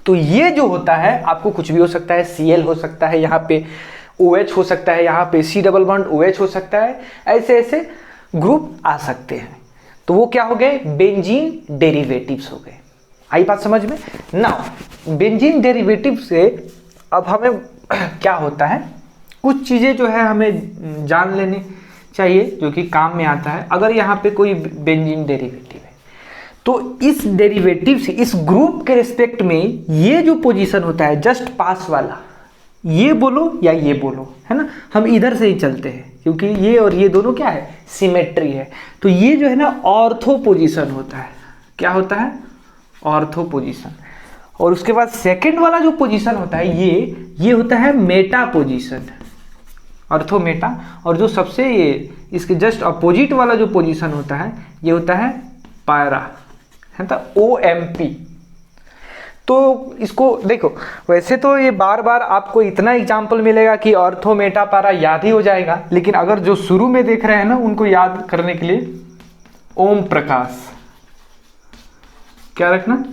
तो ये जो होता है आपको कुछ भी हो सकता है, Cl हो सकता है, यहाँ पे OH हो सकता है, यहाँ पे C डबल बॉन्ड OH हो सकता है, ऐसे ऐसे ग्रुप आ सकते हैं। तो वो क्या हो गए, बेंजीन डेरिवेटिव्स हो गए। आई बात समझ में। नाउ बेंजीन डेरिवेटिव से अब हमें क्या होता है, कुछ चीज़ें जो है हमें जान लेनी चाहिए जो कि काम में आता है। अगर यहाँ पे कोई बेंजीन डेरिवेटिव है तो इस डेरिवेटिव से इस ग्रुप के रिस्पेक्ट में ये जो पोजीशन होता है जस्ट पास वाला, ये बोलो या ये बोलो, है ना, हम इधर से ही चलते हैं क्योंकि ये और ये दोनों क्या है, सिमेट्री है। तो ये जो है ना ऑर्थो पोजीशन होता है। क्या होता है, ऑर्थो पोजीशन। और उसके बाद सेकंड वाला जो पोजीशन होता है ये होता है मेटा पोजीशन, ऑर्थो मेटा। और जो सबसे ये इसके जस्ट अपोजिट वाला जो पोजीशन होता है ये होता है पैरा, है ना, OMP। तो इसको देखो, वैसे तो ये बार बार आपको इतना एग्जाम्पल मिलेगा कि ऑर्थो मेटा पैरा याद ही हो जाएगा, लेकिन अगर जो शुरू में देख रहे हैं ना उनको याद करने के लिए ओम प्रकाश, क्या रखना,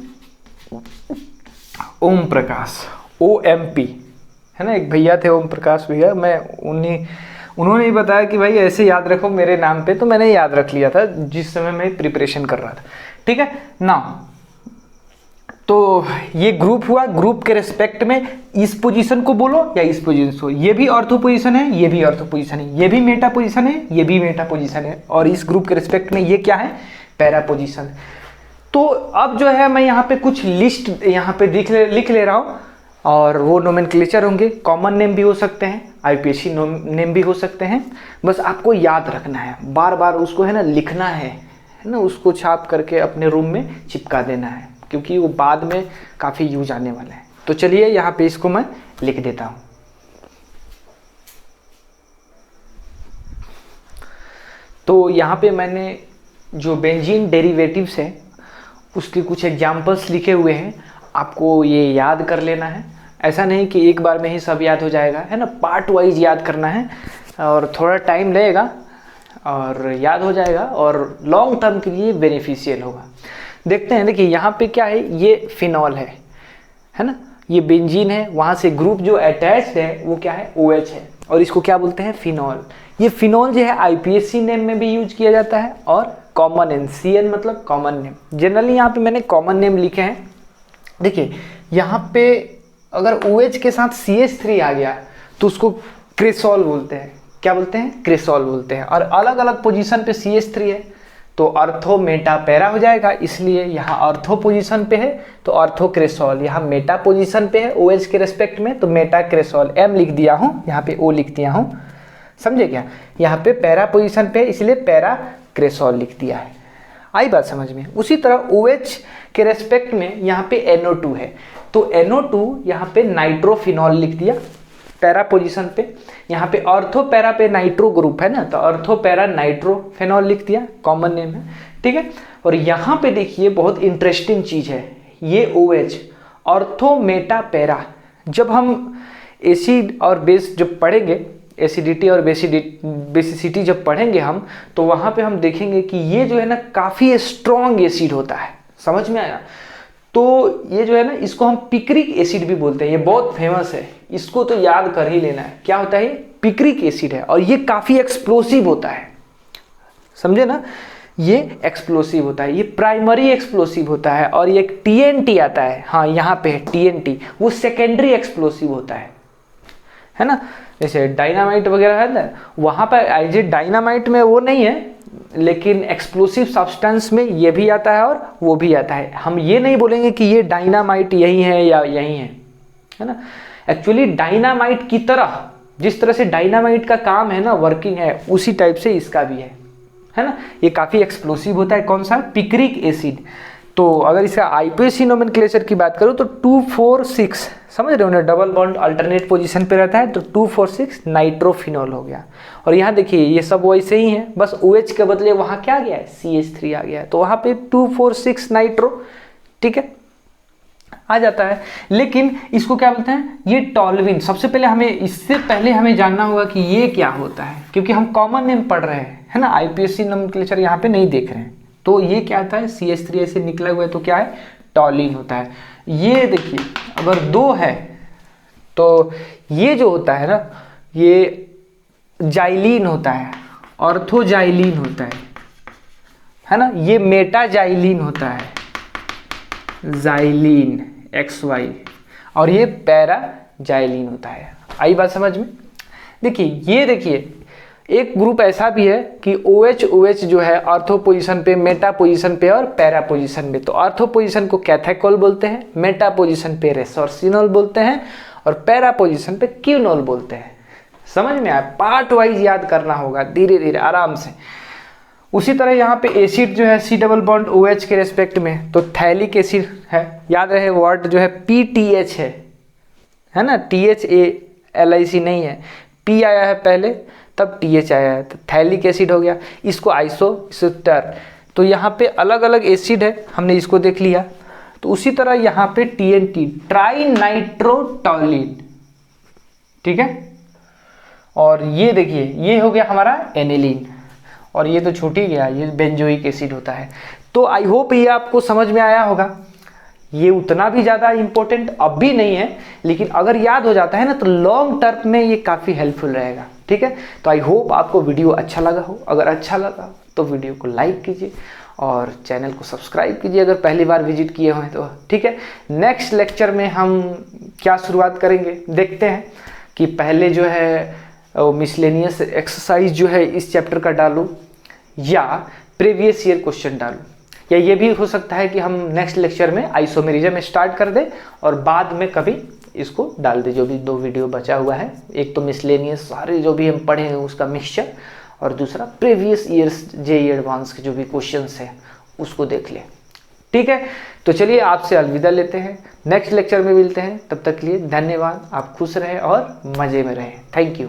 ओम प्रकाश, OMP, है ना। एक भैया थे ओम प्रकाश भैया, मैं उन्होंने ही बताया कि भाई ऐसे याद रखो मेरे नाम पे, तो मैंने याद रख लिया था जिस समय मैं प्रिपरेशन कर रहा था। ठीक है ना। तो ये ग्रुप हुआ, ग्रुप के रेस्पेक्ट में इस पोजीशन को बोलो या इस पोजीशन को, ये भी ऑर्थो पोजीशन है, ये भी ऑर्थो पोजीशन है, ये भी मेटा पोजीशन है, ये भी मेटा पोजीशन है, और इस ग्रुप के रेस्पेक्ट में ये क्या है, पैरा पोजीशन। तो अब जो है मैं यहाँ पे कुछ लिस्ट यहाँ पे लिख ले रहा हूँ, और वो नोमेनक्लेचर होंगे, कॉमन नेम भी हो सकते हैं, IPSC नेम भी हो सकते हैं। बस आपको याद रखना है, बार बार उसको है ना लिखना है ना, उसको छाप करके अपने रूम में चिपका देना है क्योंकि वो बाद में काफ़ी यूज आने वाला है। तो चलिए यहाँ पे इसको मैं लिख देता हूँ। तो यहाँ पे मैंने जो बेंजीन डेरिवेटिव्स है उसके कुछ एग्जाम्पल्स लिखे हुए हैं, आपको ये याद कर लेना है। ऐसा नहीं कि एक बार में ही सब याद हो जाएगा, है ना, पार्ट वाइज याद करना है और थोड़ा टाइम लगेगा और याद हो जाएगा और लॉन्ग टर्म के लिए बेनिफिशियल होगा। देखते हैं, देखिए यहाँ पे क्या है, ये फिनॉल है ना, ये बेंजीन है, वहाँ से ग्रुप जो अटैच्ड है वो क्या है, OH है, और इसको क्या बोलते हैं, फिनॉल। ये फिनॉल जो है IPSC नेम में भी यूज किया जाता है और कॉमन नेम, CN मतलब कॉमन नेम। जनरली यहाँ पे मैंने कॉमन नेम लिखे हैं। देखिए यहाँ पे अगर OH के साथ CH3 आ गया तो उसको क्रेसॉल बोलते हैं। क्या बोलते हैं, क्रेसॉल बोलते हैं। और अलग अलग पोजीशन पे CH3 है तो ऑर्थो मेटा पैरा हो जाएगा, इसलिए यहाँ ऑर्थो पोजीशन पे है तो ऑर्थो क्रेसॉल, यहाँ मेटा पोजीशन पे है OH के रेस्पेक्ट में तो मेटा क्रेसॉल। M लिख दिया हूँ, यहाँ पे O लिख दिया हूँ, समझे क्या। यहाँ पे पैरा पोजीशन पे इसलिए पैरा क्रेसॉल लिख दिया है। आई बात समझ में। उसी तरह OH के रेस्पेक्ट में यहाँ पे NO2 है तो NO2 यहाँ पे नाइट्रोफिनॉल लिख दिया पैरा पोजीशन पे। यहाँ पे ऑर्थो पैरा पे नाइट्रो ग्रुप है ना तो ऑर्थो पैरा नाइट्रोफिनॉल लिख दिया, कॉमन नेम है, ठीक है। और यहाँ पे देखिए बहुत इंटरेस्टिंग चीज़ है, ये OH ऑर्थो मेटा पैरा। जब हम एसिड और बेस जब पढ़ेंगे, एसिडिटी और बेसिसिटी जब पढ़ेंगे हम, तो वहाँ पे हम देखेंगे कि ये जो है ना काफ़ी स्ट्रॉन्ग एसिड होता है, समझ में आया। तो ये जो है ना इसको हम पिक्रिक एसिड भी बोलते हैं, ये बहुत फेमस है, इसको तो याद कर ही लेना है। क्या होता है, पिक्रिक एसिड है और ये काफ़ी एक्सप्लोसिव होता है, समझे ना, ये एक्सप्लोसिव होता है, ये प्राइमरी एक्सप्लोसिव होता है। और ये TNT आता है, हाँ यहाँ पे है TNT, वो सेकेंडरी एक्सप्लोसिव होता है ना। जैसे डायनामाइट वगैरह है ना, वहाँ पर आइजे डायनामाइट में वो नहीं है, लेकिन एक्सप्लोसिव सब्सटेंस में ये भी आता है और वो भी आता है। हम ये नहीं बोलेंगे कि ये डायनामाइट यही है या यही है ना। एक्चुअली डायनामाइट की तरह, जिस तरह से डायनामाइट का काम है ना, वर्किंग है, उसी टाइप से इसका भी है ना। ये काफ़ी एक्सप्लोसिव होता है, कौन सा, पिक्रिक एसिड। तो अगर इसका IPSC नोमेनक्लेचर की बात करूँ तो 2,4,6, समझ रहे हो ना, डबल बॉन्ड अल्टरनेट पोजीशन पे रहता है तो 2,4,6 नाइट्रोफिनॉल हो गया। और यहाँ देखिए ये सब वैसे ही है, बस OH के बदले वहाँ क्या आ गया है, CH3 आ गया है, तो वहाँ पे 2,4,6 नाइट्रो, ठीक है, आ जाता है। लेकिन इसको क्या बोलते हैं, ये टॉल्विन। सबसे पहले हमें, इससे पहले हमें जानना होगा कि ये क्या होता है, क्योंकि हम कॉमन नेम पढ़ रहे हैं, है ना, आईपीएससी नोमेनक्लेचर यहाँ पे नहीं देख रहे हैं। तो ये क्या आता है, CH3 से निकला हुआ है तो क्या है, टॉलिन होता है। ये देखिए अगर 2 है तो ये जो होता है ना, ये जाइलीन होता है, ऑर्थोजाइलीन होता है ना, ये मेटाजाइलीन होता है, जाइलीन XY, और ये पैराजाइलीन होता है। आई बात समझ में? देखिए एक ग्रुप ऐसा भी है कि OH जो है ऑर्थो पोजीशन पे, मेटा पोजीशन पे और पैरा पोजीशन पे। तो ऑर्थो पोजीशन को कैथेकोल बोलते हैं, मेटा पोजीशन पे रेसोर्सिनोल बोलते हैं और पैरा पोजीशन पे क्यूनोल बोलते हैं। समझ में आया? पार्ट वाइज याद करना होगा, धीरे धीरे आराम से। उसी तरह यहाँ पे एसिड जो है C डबल बॉन्ड OH के रेस्पेक्ट में, तो थैलिक एसिड है, याद रहे वर्ड जो है PTH है ना, THALIC नहीं है, P आया है पहले तब TH आया है, तो थैलिक एसिड हो गया। इसको आइसोस्टर, तो यहाँ पे अलग अलग एसिड है, हमने इसको देख लिया। तो उसी तरह यहाँ पे TNT, ट्राई नाइट्रोटॉलिन, ठीक है। और ये देखिए ये हो गया हमारा एनिलीन, और ये तो छूट ही गया, ये बेंजोइक एसिड होता है। तो आई होप ये आपको समझ में आया होगा। ये उतना भी ज़्यादा इम्पोर्टेंट अब भी नहीं है, लेकिन अगर याद हो जाता है ना तो लॉन्ग टर्म में ये काफ़ी हेल्पफुल रहेगा, ठीक है। तो आई होप आपको वीडियो अच्छा लगा हो। अगर अच्छा लगा तो वीडियो को लाइक कीजिए और चैनल को सब्सक्राइब कीजिए अगर पहली बार विजिट किए हुए हैं तो, ठीक है। नेक्स्ट लेक्चर में हम क्या शुरुआत करेंगे देखते हैं कि पहले जो है मिसलेनियस एक्सरसाइज जो है इस चैप्टर का डालूं या प्रीवियस ईयर क्वेश्चन डालूं, या ये भी हो सकता है कि हम नेक्स्ट लेक्चर में आइसोमेरिज्म स्टार्ट कर दें और बाद में कभी इसको डाल दें। जो भी 2 वीडियो बचा हुआ है, एक तो मिसलेनियस सारे जो भी हम पढ़े हैं उसका मिक्सचर, और दूसरा प्रीवियस ईयर्स JEE एडवांस के जो भी क्वेश्चंस हैं उसको देख लें, ठीक है। तो चलिए आपसे अलविदा लेते हैं, नेक्स्ट लेक्चर में मिलते हैं। तब तक के लिए धन्यवाद। आप खुश रहें और मज़े में रहें। Thank you.